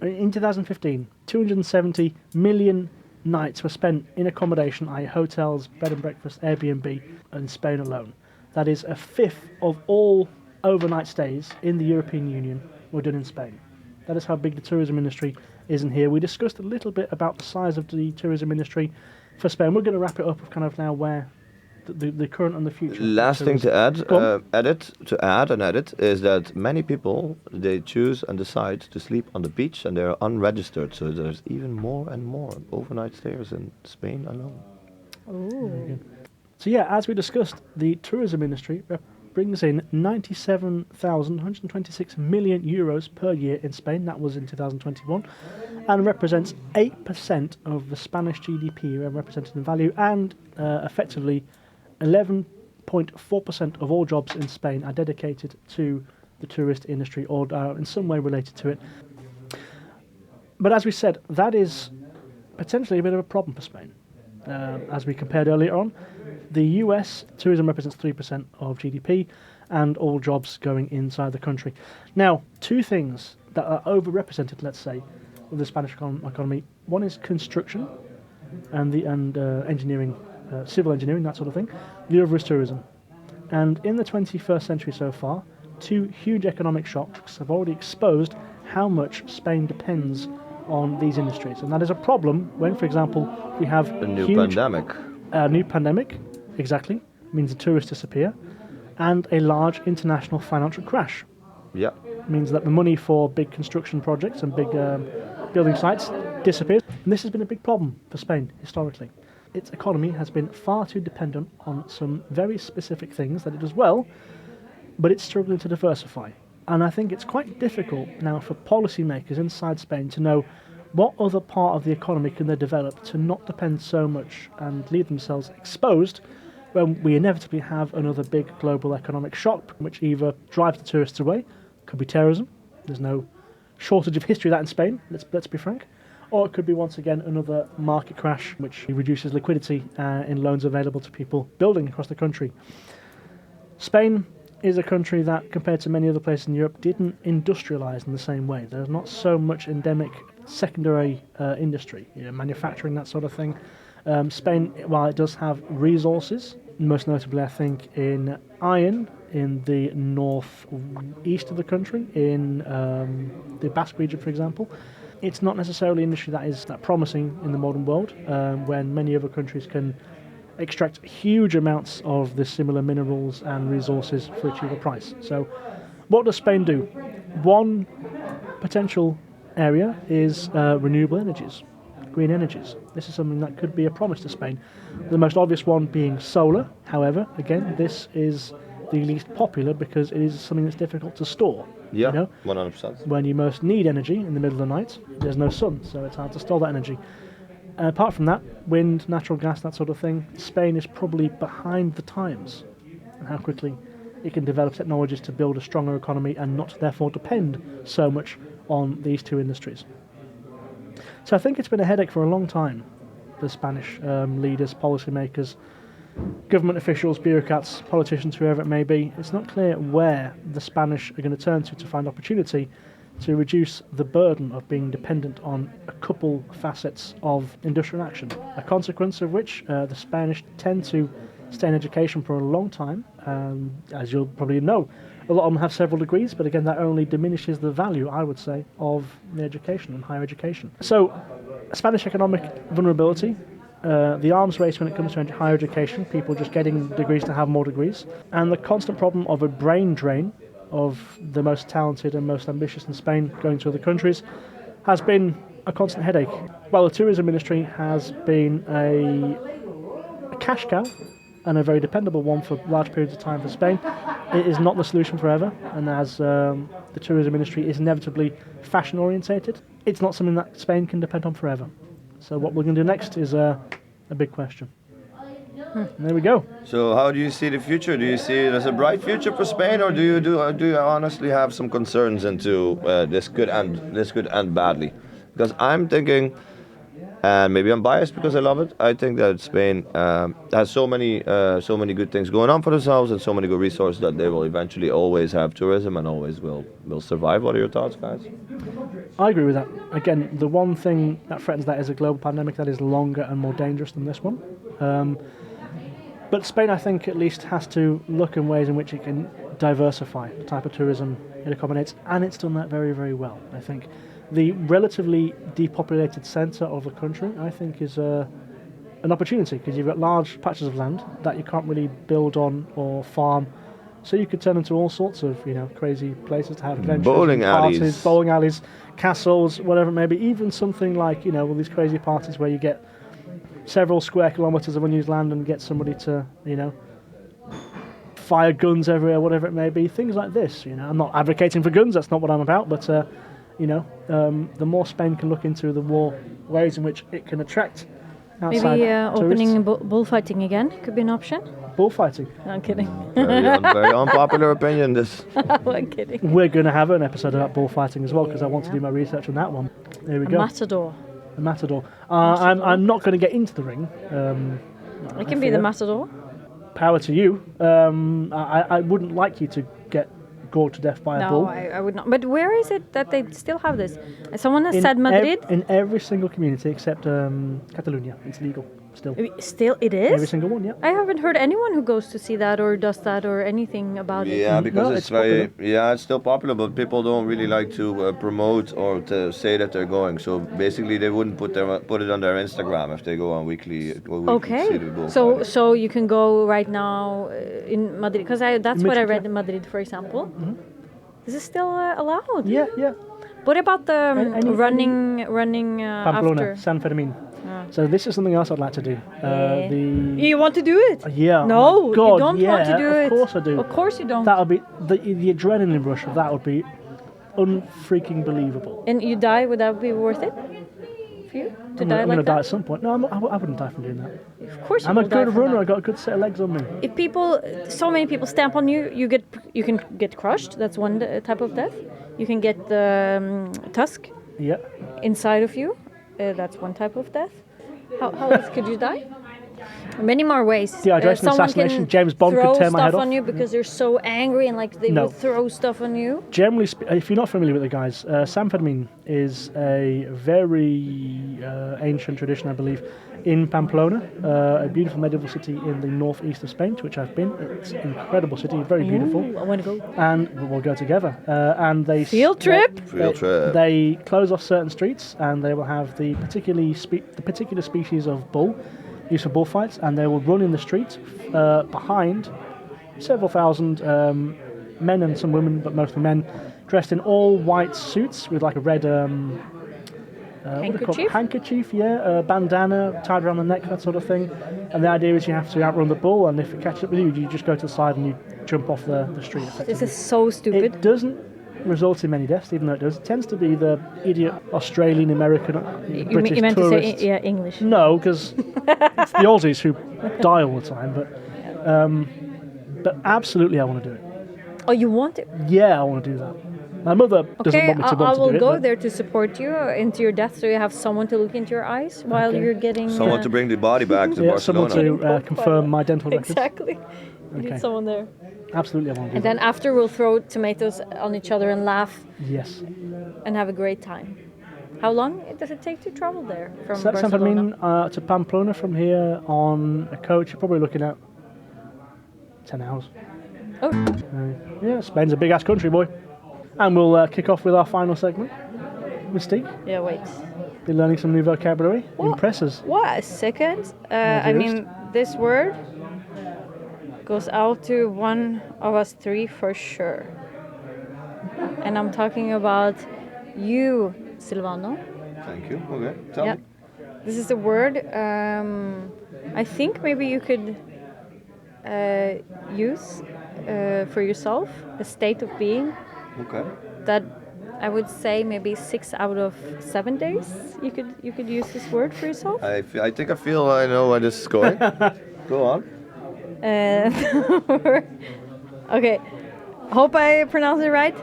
Speaker 1: in 2015, 270 million nights were spent in accommodation, i.e. hotels, bed and breakfast, Airbnb, in Spain alone. That is a fifth of all overnight stays in the European Union were done in Spain. That is how big the tourism industry is in here. We discussed a little bit about the size of the tourism industry for Spain. We're going to wrap it up with kind of now where the current and the future.
Speaker 2: Last thing to add, edit, is that many people, they choose and decide to sleep on the beach and they're unregistered. So there's even more and more overnight stayers in Spain alone.
Speaker 3: Ooh.
Speaker 1: So yeah, as we discussed, the tourism industry brings in 97,126 million euros per year in Spain. That was in 2021, and represents 8% of the Spanish GDP represented in value, and effectively 11.4% of all jobs in Spain are dedicated to the tourist industry or are in some way related to it. But as we said, that is potentially a bit of a problem for Spain. As we compared earlier on, the US tourism represents 3% of GDP and all jobs going inside the country. Now, two things that are overrepresented, let's say, with the Spanish economy. One is construction and engineering, civil engineering, that sort of thing. The other is tourism. And in the 21st century so far, two huge economic shocks have already exposed how much Spain depends on these industries. And that is a problem when, for example, we have
Speaker 2: a new pandemic.
Speaker 1: A new pandemic, exactly, means the tourists disappear, and a large international financial crash.
Speaker 2: Yeah.
Speaker 1: means that the money for big construction projects and big building sites disappears. And this has been a big problem for Spain historically. Its economy has been far too dependent on some very specific things that it does well, but it's struggling to diversify. And I think it's quite difficult now for policymakers inside Spain to know what other part of the economy can they develop to not depend so much and leave themselves exposed when we inevitably have another big global economic shock, which either drives the tourists away, could be terrorism, there's no shortage of history of that in Spain, let's be frank, or it could be once again another market crash which reduces liquidity in loans available to people building across the country. Spain is a country that, compared to many other places in Europe, didn't industrialise in the same way. There's not so much endemic secondary industry, manufacturing, that sort of thing. Spain, while it does have resources, most notably I think in iron, in the northeast of the country, in the Basque region for example, it's not necessarily an industry that is that promising in the modern world, when many other countries can extract huge amounts of the similar minerals and resources for a cheaper price. So what does Spain do? One potential area is renewable energies, green energies. This is something that could be a promise to Spain. The most obvious one being solar. However, again, this is the least popular because it is something that's difficult to store.
Speaker 2: Yeah, 100%.
Speaker 1: When you most need energy in the middle of the night, there's no sun, so it's hard to store that energy. Apart from that, wind, natural gas, that sort of thing, Spain is probably behind the times in how quickly it can develop technologies to build a stronger economy and not therefore depend so much on these two industries. So I think it's been a headache for a long time for Spanish leaders, policymakers, government officials, bureaucrats, politicians, whoever it may be. It's not clear where the Spanish are going to turn to find opportunity to reduce the burden of being dependent on a couple facets of industrial action. A consequence of which the Spanish tend to stay in education for a long time. As you'll probably know, a lot of them have several degrees, but again, that only diminishes the value, I would say, of the education and higher education. So, Spanish economic vulnerability, the arms race when it comes to higher education, people just getting degrees to have more degrees, and the constant problem of a brain drain of the most talented and most ambitious in Spain going to other countries has been a constant headache. While the tourism industry has been a cash cow and a very dependable one for large periods of time for Spain, it is not the solution forever, and as the tourism industry is inevitably fashion orientated, it's not something that Spain can depend on forever. So what we're going to do next is a big question. There we go.
Speaker 2: So how do you see the future? Do you see it as a bright future for Spain, or do you honestly have some concerns into this could end badly? Because I'm thinking, and maybe I'm biased because I love it, I think that Spain has so many good things going on for themselves and so many good resources that they will eventually always have tourism and always will survive. What are your thoughts, guys?
Speaker 1: I agree with that. Again, the one thing that threatens that is a global pandemic that is longer and more dangerous than this one. But Spain, I think, at least has to look in ways in which it can diversify the type of tourism it accommodates, and it's done that very, very well, I think. The relatively depopulated centre of the country, I think, is an opportunity, because you've got large patches of land that you can't really build on or farm. So you could turn into all sorts of, crazy places to have adventures,
Speaker 2: bowling
Speaker 1: alleys, castles, whatever it may be. Even something like, all these crazy parties where you get several square kilometres of unused land and get somebody to, fire guns everywhere, whatever it may be. Things like this, I'm not advocating for guns, that's not what I'm about, but, the more Spain can look into, the more ways in which it can attract outside
Speaker 3: Maybe opening
Speaker 1: tourists.
Speaker 3: bullfighting again could be an option.
Speaker 1: Bullfighting.
Speaker 3: No, I'm kidding.
Speaker 2: Very unpopular opinion, this.
Speaker 3: I'm kidding.
Speaker 1: We're going to have an episode about bullfighting as well, because I want to do my research on that one. There we go.
Speaker 3: Matador.
Speaker 1: The matador. I'm not going to get into the ring.
Speaker 3: It can be the matador.
Speaker 1: Power to you. I wouldn't like you to get gored to death by a bull.
Speaker 3: No, I would not. But where is it that they still have this? Someone has said Madrid.
Speaker 1: In every single community except Catalonia, it's legal still.
Speaker 3: Still, it is?
Speaker 1: Every single one, yeah.
Speaker 3: I haven't heard anyone who goes to see that or does that or anything about it.
Speaker 2: Yeah, because
Speaker 1: No,
Speaker 2: it's it's still popular, but people don't really like to promote or to say that they're going. So basically, they wouldn't put it on their Instagram if they go on weekly see
Speaker 3: Okay,
Speaker 2: the bull
Speaker 3: so
Speaker 2: fighting.
Speaker 3: so you can go right now in Madrid, because that's what I read in Madrid, for example. Is it still allowed?
Speaker 1: Yeah, yeah.
Speaker 3: What about the
Speaker 1: Any-
Speaker 3: running
Speaker 1: Pamplona,
Speaker 3: after?
Speaker 1: San Fermin.
Speaker 3: Ah.
Speaker 1: So this is something else I'd like to do.
Speaker 3: Yeah.
Speaker 1: The
Speaker 3: You want to do it?
Speaker 1: yeah.
Speaker 3: No,
Speaker 1: oh my God,
Speaker 3: you don't want to
Speaker 1: yeah,
Speaker 3: do
Speaker 1: of
Speaker 3: it.
Speaker 1: course I do.
Speaker 3: Of course you don't.
Speaker 1: That would be the adrenaline rush of that would be unfreaking believable.
Speaker 3: And you die, would that be worth it for you to
Speaker 1: I'm
Speaker 3: die
Speaker 1: gonna
Speaker 3: like
Speaker 1: die
Speaker 3: that?
Speaker 1: at some point. No, I wouldn't die from doing that.
Speaker 3: Of course you
Speaker 1: I'm a
Speaker 3: will die
Speaker 1: good
Speaker 3: from
Speaker 1: runner.
Speaker 3: that.
Speaker 1: I got a good set of legs on me.
Speaker 3: If people, so many people stamp on you, you can get crushed. That's one type of death. You can get the tusk
Speaker 1: Yeah.
Speaker 3: inside of you. That's one type of death. How else could you die? Many more ways.
Speaker 1: Dehydration,
Speaker 3: Someone
Speaker 1: assassination,
Speaker 3: can
Speaker 1: James Bond could
Speaker 3: throw
Speaker 1: tear my head
Speaker 3: stuff
Speaker 1: off.
Speaker 3: on you because they're so angry and like they
Speaker 1: No.
Speaker 3: will throw stuff on you.
Speaker 1: Generally, if you're not familiar with the guys, San Fermin is a very ancient tradition, I believe, in Pamplona, a beautiful medieval city in the northeast of Spain, to which I've been. It's an incredible city, very beautiful.
Speaker 3: Ooh, I want to go.
Speaker 1: And we'll go together. And they
Speaker 3: Field trip?
Speaker 2: Field trip.
Speaker 1: They close off certain streets, and they will have the particular species of bull used for bullfights, and they will run in the street behind several thousand men and some women, but mostly men, dressed in all white suits with like a red what do you call it?
Speaker 3: Handkerchief?
Speaker 1: Handkerchief, yeah, bandana tied around the neck, that sort of thing. And the idea is you have to outrun the bull, and if it catches up with you, you just go to the side and you jump off the street.
Speaker 3: This
Speaker 1: effectively.
Speaker 3: is so stupid.
Speaker 1: It doesn't result in many deaths, even though it does. It tends to be the idiot Australian, American, British
Speaker 3: you meant
Speaker 1: tourists.
Speaker 3: to say English.
Speaker 1: No, because it's the Aussies who die all the time. But absolutely, I want to do it.
Speaker 3: Oh, you want it?
Speaker 1: Yeah, I want to do that. My mother doesn't
Speaker 3: Okay,
Speaker 1: want me to
Speaker 3: I
Speaker 1: want
Speaker 3: will
Speaker 1: to do
Speaker 3: go
Speaker 1: it. but
Speaker 3: there to support you into your death, so you have someone to look into your eyes while
Speaker 1: Okay.
Speaker 3: you're getting.
Speaker 2: Someone to bring the body back to
Speaker 1: Yeah,
Speaker 2: Barcelona.
Speaker 1: someone to confirm my dental records.
Speaker 3: Exactly. You
Speaker 1: Okay.
Speaker 3: need someone there.
Speaker 1: Absolutely, I want to do
Speaker 3: And
Speaker 1: that.
Speaker 3: then after we'll throw tomatoes on each other and laugh
Speaker 1: Yes.
Speaker 3: and have a great time. How long does it take to travel there from
Speaker 1: San
Speaker 3: Barcelona?
Speaker 1: Fermin to Pamplona from here on a coach, you're probably looking at 10 hours.
Speaker 3: Oh,
Speaker 1: Yeah, Spain's a big ass country, boy. And we'll kick off with our final segment. Mystique,
Speaker 3: yeah, wait.
Speaker 1: be learning some new vocabulary.
Speaker 3: What?
Speaker 1: Impress us.
Speaker 3: What, a second? I
Speaker 1: dearest.
Speaker 3: mean, this word goes out to one of us three for sure. And I'm talking about you, Silvano.
Speaker 2: Thank you. Okay. Tell
Speaker 3: Yeah.
Speaker 2: me.
Speaker 3: This is a word I think maybe you could use for yourself, a state of being
Speaker 2: Okay.
Speaker 3: that I would say maybe 6 out of 7 days you could use this word for yourself.
Speaker 2: I think I feel I know where this is going. Go on.
Speaker 3: Okay, hope I pronounced it right.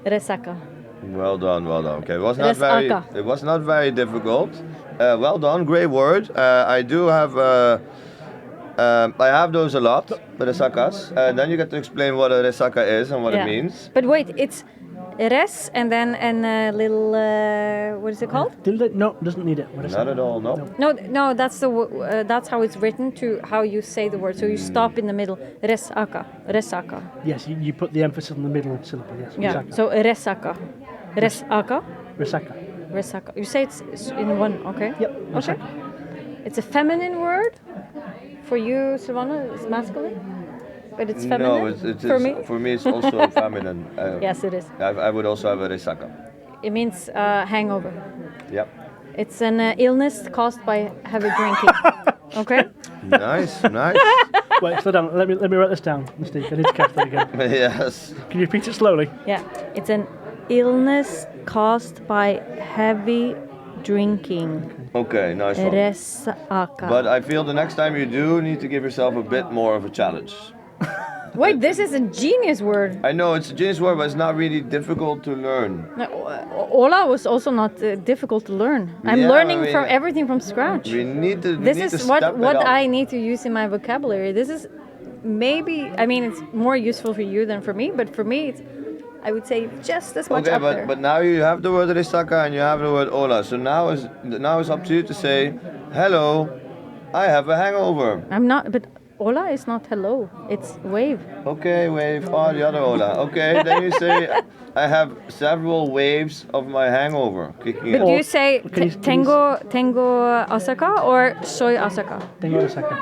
Speaker 3: Resaca.
Speaker 2: Well done, well done. Okay,
Speaker 3: Resaka.
Speaker 2: it was not very difficult. Well done, great word. I do have I have those a lot, the resakas. Then you get to explain what a resaka is and what it means.
Speaker 3: But wait, it's res and then a little what is it called?
Speaker 1: No, doesn't need it. What is
Speaker 2: Not
Speaker 1: it?
Speaker 2: at all, no.
Speaker 3: No, that's how it's written to how you say the word. So you stop in the middle. Resaka.
Speaker 1: Yes, you put the emphasis on the middle syllable. Yes.
Speaker 3: Yeah.
Speaker 1: Resaka.
Speaker 3: So resaka.
Speaker 1: Resaka.
Speaker 3: Resaka. You say it's in one, okay?
Speaker 1: Yep.
Speaker 3: Okay.
Speaker 1: Resaka.
Speaker 3: It's a feminine word for you, Silvana. It's masculine, but it's feminine.
Speaker 2: No, it's
Speaker 3: for me.
Speaker 2: For me, it's also feminine.
Speaker 3: Yes, it is.
Speaker 2: I would also have a resaka.
Speaker 3: It means hangover.
Speaker 2: Yep.
Speaker 3: It's an illness caused by heavy drinking. Okay.
Speaker 2: Nice, nice.
Speaker 1: Wait, slow down. Let me write this down, Mystique. I need to catch that again.
Speaker 2: Yes.
Speaker 1: Can you repeat it slowly?
Speaker 3: Yeah. It's an illness caused by heavy drinking.
Speaker 2: Okay, nice one.
Speaker 3: Resaka.
Speaker 2: But I feel the next time you do need to give yourself a bit more of a challenge.
Speaker 3: Wait, this is a genius word.
Speaker 2: I know it's a genius word, but it's not really difficult to learn.
Speaker 3: No, Ola was also not difficult to learn. I'm
Speaker 2: Yeah,
Speaker 3: learning
Speaker 2: I mean,
Speaker 3: from everything from scratch.
Speaker 2: We need to.
Speaker 3: This
Speaker 2: we need
Speaker 3: is
Speaker 2: to
Speaker 3: what
Speaker 2: step it up.
Speaker 3: I need to use in my vocabulary. This is maybe, I mean, it's more useful for you than for me, but for me, it's, I would say just as much
Speaker 2: Okay,
Speaker 3: up there.
Speaker 2: but now you have the word resaka and you have the word ola. So now it's up to you to say, hello, I have a hangover.
Speaker 3: I'm not, but Hola is not hello. It's wave.
Speaker 2: Okay, wave. Oh, the other hola. Okay, then you say, I have several waves of my hangover kicking
Speaker 3: But
Speaker 2: in.
Speaker 3: do you say
Speaker 1: Can you- can you-
Speaker 3: tengo Asaka or soy Asaka?
Speaker 1: Tengo resaca.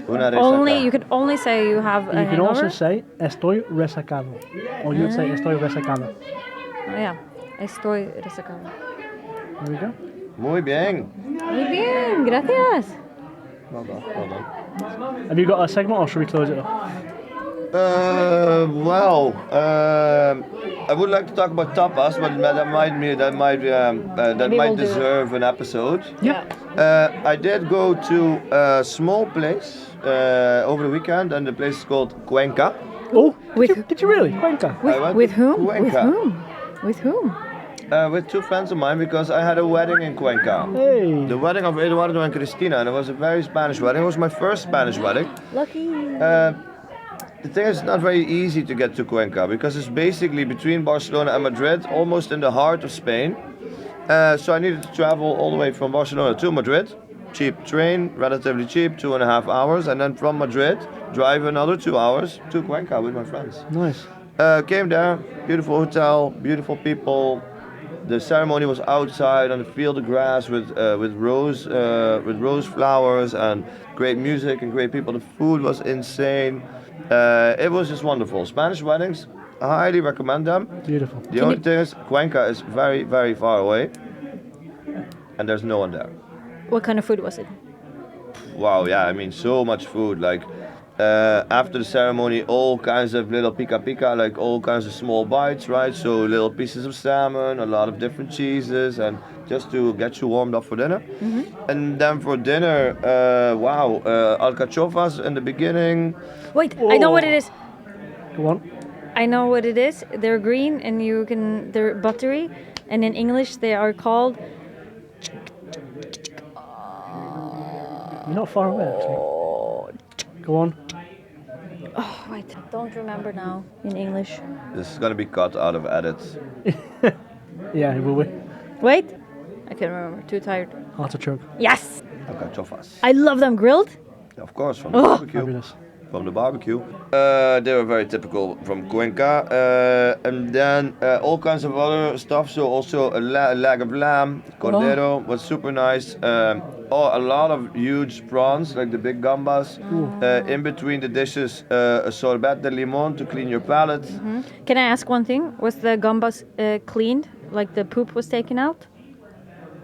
Speaker 2: Una resaca.
Speaker 3: Only you can only say you have a
Speaker 1: You can
Speaker 3: hangover.
Speaker 1: also say estoy resacado, or you'd say estoy resacada.
Speaker 3: Oh, yeah, estoy resacado.
Speaker 1: There we go.
Speaker 2: Muy bien.
Speaker 3: Muy bien, gracias.
Speaker 2: Well done, well done.
Speaker 1: Have you got a segment, or should we close it up?
Speaker 2: I would like to talk about tapas, but that
Speaker 3: Maybe
Speaker 2: might
Speaker 3: we'll do it.
Speaker 2: deserve an episode.
Speaker 3: Yeah.
Speaker 2: I did go to a small place over the weekend, and the place is called Cuenca.
Speaker 1: Oh,
Speaker 3: With-
Speaker 1: did you really? Cuenca.
Speaker 2: I went
Speaker 3: With
Speaker 2: to
Speaker 3: whom? With
Speaker 2: Cuenca.
Speaker 3: whom? With whom?
Speaker 2: With two friends of mine, because I had a wedding in Cuenca.
Speaker 1: Hey.
Speaker 2: The wedding of Eduardo and Cristina, and it was a very Spanish wedding. It was my first Spanish wedding.
Speaker 3: Lucky.
Speaker 2: The thing is, it's not very easy to get to Cuenca because it's basically between Barcelona and Madrid, almost in the heart of Spain. So I needed to travel all the way from Barcelona to Madrid. Cheap train, relatively cheap, 2.5 hours, and then from Madrid, drive another 2 hours to Cuenca with my friends.
Speaker 1: Nice.
Speaker 2: Came there, beautiful hotel, beautiful people. The ceremony was outside on the field of grass with rose flowers and great music and great people. The food was insane. It was just wonderful. Spanish weddings, I highly recommend them.
Speaker 1: Beautiful.
Speaker 2: The only thing is, Cuenca is very, very far away, and there's no one there.
Speaker 3: What kind of food was it?
Speaker 2: Wow, yeah, I mean, so much food. Like, after the ceremony, all kinds of little pica, like all kinds of small bites, right? So little pieces of salmon, a lot of different cheeses, and just to get you warmed up for dinner. And then for dinner, alcachofas in the beginning.
Speaker 3: Wait, I know what it is.
Speaker 1: Go on.
Speaker 3: I know what it is. They're green and they're buttery, and in English they are called.
Speaker 1: You're not far away, actually. Go on.
Speaker 3: Oh wait, don't remember now in English.
Speaker 2: This is gonna be cut out of edits.
Speaker 1: Yeah, will we?
Speaker 3: Wait, I can't remember. Too tired.
Speaker 1: Artichoke.
Speaker 3: Yes,
Speaker 2: Alcachofas.
Speaker 3: I love them grilled.
Speaker 2: Of course, from the
Speaker 3: Oh.
Speaker 2: barbecue.
Speaker 1: Fabulous.
Speaker 2: From the barbecue. They were very typical from Cuenca. And then all kinds of other stuff. So also a leg of lamb, cordero was super nice. A lot of huge prawns, like the big gambas. In between the dishes, a sorbet de limon to clean your palate.
Speaker 3: Can I ask one thing? Was the gambas cleaned? Like the poop was taken out?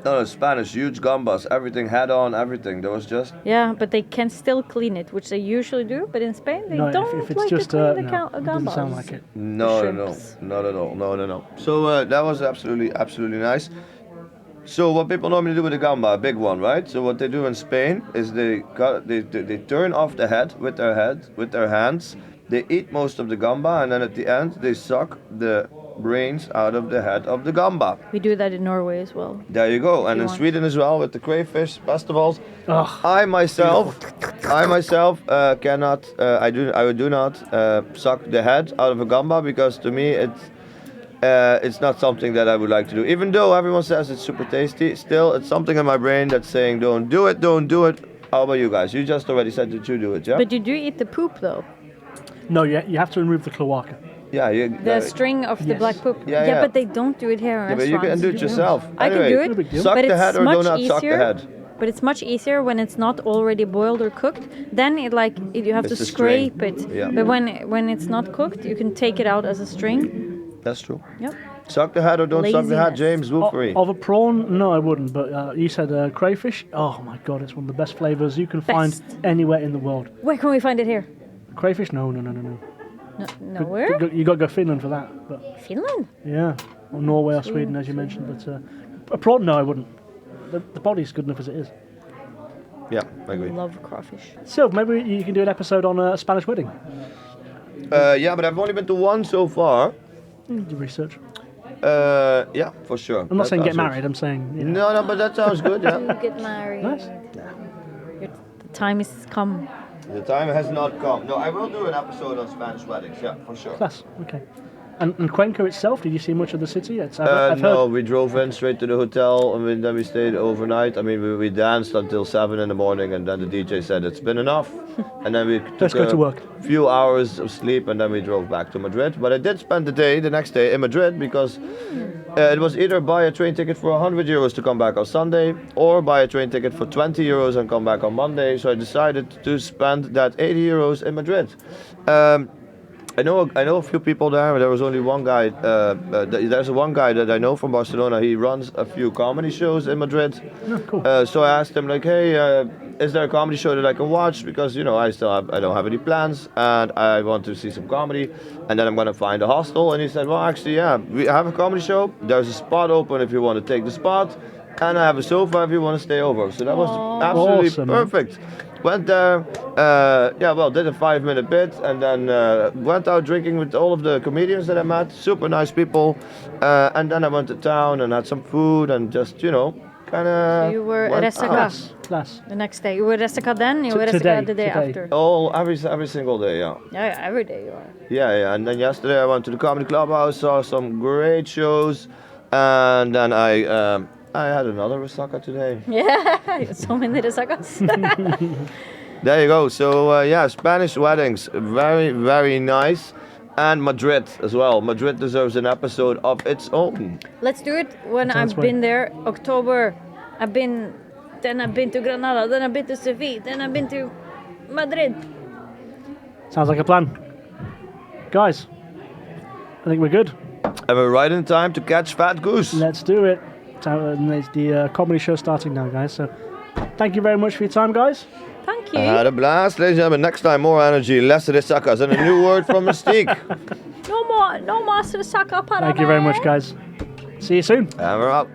Speaker 2: No, Spanish, huge gambas, everything head on, everything. There was just
Speaker 3: Yeah, but they can still clean it, which they usually do. But in Spain, they
Speaker 1: No,
Speaker 3: don't
Speaker 1: if it's
Speaker 3: like
Speaker 1: just
Speaker 3: to clean the
Speaker 1: no, it doesn't
Speaker 3: gambas.
Speaker 1: sound like it.
Speaker 2: no,
Speaker 3: shrimps.
Speaker 2: not at all. No. So that was absolutely nice. So what people normally do with a gamba, a big one, right? So what they do in Spain is they turn off the head with their hands. They eat most of the gamba, and then at the end they suck the brains out of the head of the gamba.
Speaker 3: We do that in Norway as well.
Speaker 2: There you go. And
Speaker 3: you
Speaker 2: in
Speaker 3: want.
Speaker 2: Sweden as well with the crayfish festivals.
Speaker 1: Ugh.
Speaker 2: I myself cannot. I do not suck the head out of a gamba because to me it's not something that I would like to do. Even though everyone says it's super tasty, still it's something in my brain that's saying don't do it. How about you guys? You just already said that you do it, yeah?
Speaker 3: But you do eat the poop though.
Speaker 1: No, you have to remove the cloaca.
Speaker 2: Yeah,
Speaker 3: The string of the
Speaker 1: yes.
Speaker 3: black poop.
Speaker 2: Yeah.
Speaker 3: But they don't do it here in
Speaker 2: Yeah, but you
Speaker 3: restaurants.
Speaker 2: can do it yourself.
Speaker 3: I can
Speaker 2: Anyway,
Speaker 3: do
Speaker 1: No big
Speaker 3: it,
Speaker 1: deal.
Speaker 2: Suck
Speaker 3: but
Speaker 2: the
Speaker 3: it's
Speaker 2: head or
Speaker 3: much
Speaker 2: do not
Speaker 3: easier.
Speaker 2: suck the head.
Speaker 3: But it's much easier when it's not already boiled or cooked. Then you have
Speaker 2: It's
Speaker 3: to
Speaker 2: the string.
Speaker 3: scrape it.
Speaker 2: Yeah.
Speaker 3: But when it's not cooked, you can take it out as a string.
Speaker 2: That's true.
Speaker 3: Yep.
Speaker 2: Suck the head or don't suck the head,
Speaker 3: Laziness.
Speaker 2: James. Wolfery.
Speaker 1: Of a prawn, no, I wouldn't. But you said crayfish. Oh my god, it's one of the best flavors you can find
Speaker 3: Best.
Speaker 1: anywhere in the world.
Speaker 3: Where can we find it here?
Speaker 1: Crayfish? No.
Speaker 3: No, nowhere.
Speaker 1: You got to go Finland for that. But
Speaker 3: Finland.
Speaker 1: yeah, or Norway or Sweden, as you mentioned. But a prawn, no, I wouldn't. The body's good enough as it is.
Speaker 2: Yeah, I agree.
Speaker 3: Love crawfish.
Speaker 1: So maybe you can do an episode on a Spanish wedding.
Speaker 2: Yeah, but I've only been to one so far.
Speaker 1: Do research.
Speaker 2: Yeah, for sure.
Speaker 1: I'm not
Speaker 2: That
Speaker 1: saying get
Speaker 2: sounds
Speaker 1: married. I'm saying you know.
Speaker 2: No, but that sounds good. Yeah.
Speaker 3: To get married.
Speaker 1: Nice.
Speaker 3: The time is come.
Speaker 2: The time has not come. No, I will do an episode on Spanish weddings. Yeah, for sure.
Speaker 1: Class. Okay. And Cuenca itself, did you see much of the city? I've
Speaker 2: No,
Speaker 1: heard.
Speaker 2: we drove in straight to the hotel, and then we stayed overnight. I mean, we danced until 7 in the morning, and then the DJ said it's been enough, and then we
Speaker 1: Let's
Speaker 2: took
Speaker 1: go to work.
Speaker 2: few hours of sleep, and then we drove back to Madrid. But I did spend the next day in Madrid, because it was either buy a train ticket for 100 euros to come back on Sunday, or buy a train ticket for 20 euros and come back on Monday. So I decided to spend that 80 euros in Madrid. I know a few people there. There was only one guy. There's one guy that I know from Barcelona. He runs a few comedy shows in Madrid.
Speaker 1: Oh, cool.
Speaker 2: So I asked him like, hey, is there a comedy show that I can watch? Because I don't have any plans, and I want to see some comedy. And then I'm gonna find a hostel. And he said, well, actually, yeah, we have a comedy show. There's a spot open if you want to take the spot, and I have a sofa if you want to stay over. So that was absolutely
Speaker 1: Awesome, man.
Speaker 2: perfect. Went there, did a 5-minute bit, and then went out drinking with all of the comedians that I met. Super nice people. And then I went to town and had some food and just, kind of.
Speaker 3: So you were at Resaca
Speaker 1: Class.
Speaker 3: the next day. You were Resaca then. You were
Speaker 1: Today,
Speaker 3: Resaca the day
Speaker 1: today.
Speaker 3: after.
Speaker 2: Every single day, yeah.
Speaker 3: Yeah, every day you are.
Speaker 2: Yeah. And then yesterday I went to the comedy clubhouse, saw some great shows, and then I had another Resaca today.
Speaker 3: Yeah, so many Resacas.
Speaker 2: There you go. So Spanish weddings, very, very nice. And Madrid as well. Madrid deserves an episode of its own.
Speaker 3: Let's do it when
Speaker 1: Sounds
Speaker 3: I've been there. October, I've been to Granada, then I've been to Seville, then I've been to Madrid.
Speaker 1: Sounds like a plan. Guys, I think we're good.
Speaker 2: And we're right in time to catch Fat Goose.
Speaker 1: Let's do it. So, it's the comedy show starting now, guys. So thank you very much for your time, guys.
Speaker 3: Thank you.
Speaker 2: I had a blast, ladies and gentlemen. Next time, more energy, less Resacas, and a new word from Mystique.
Speaker 3: No more Resaca para
Speaker 1: Thank you very much, guys. See you soon.
Speaker 2: And we're out.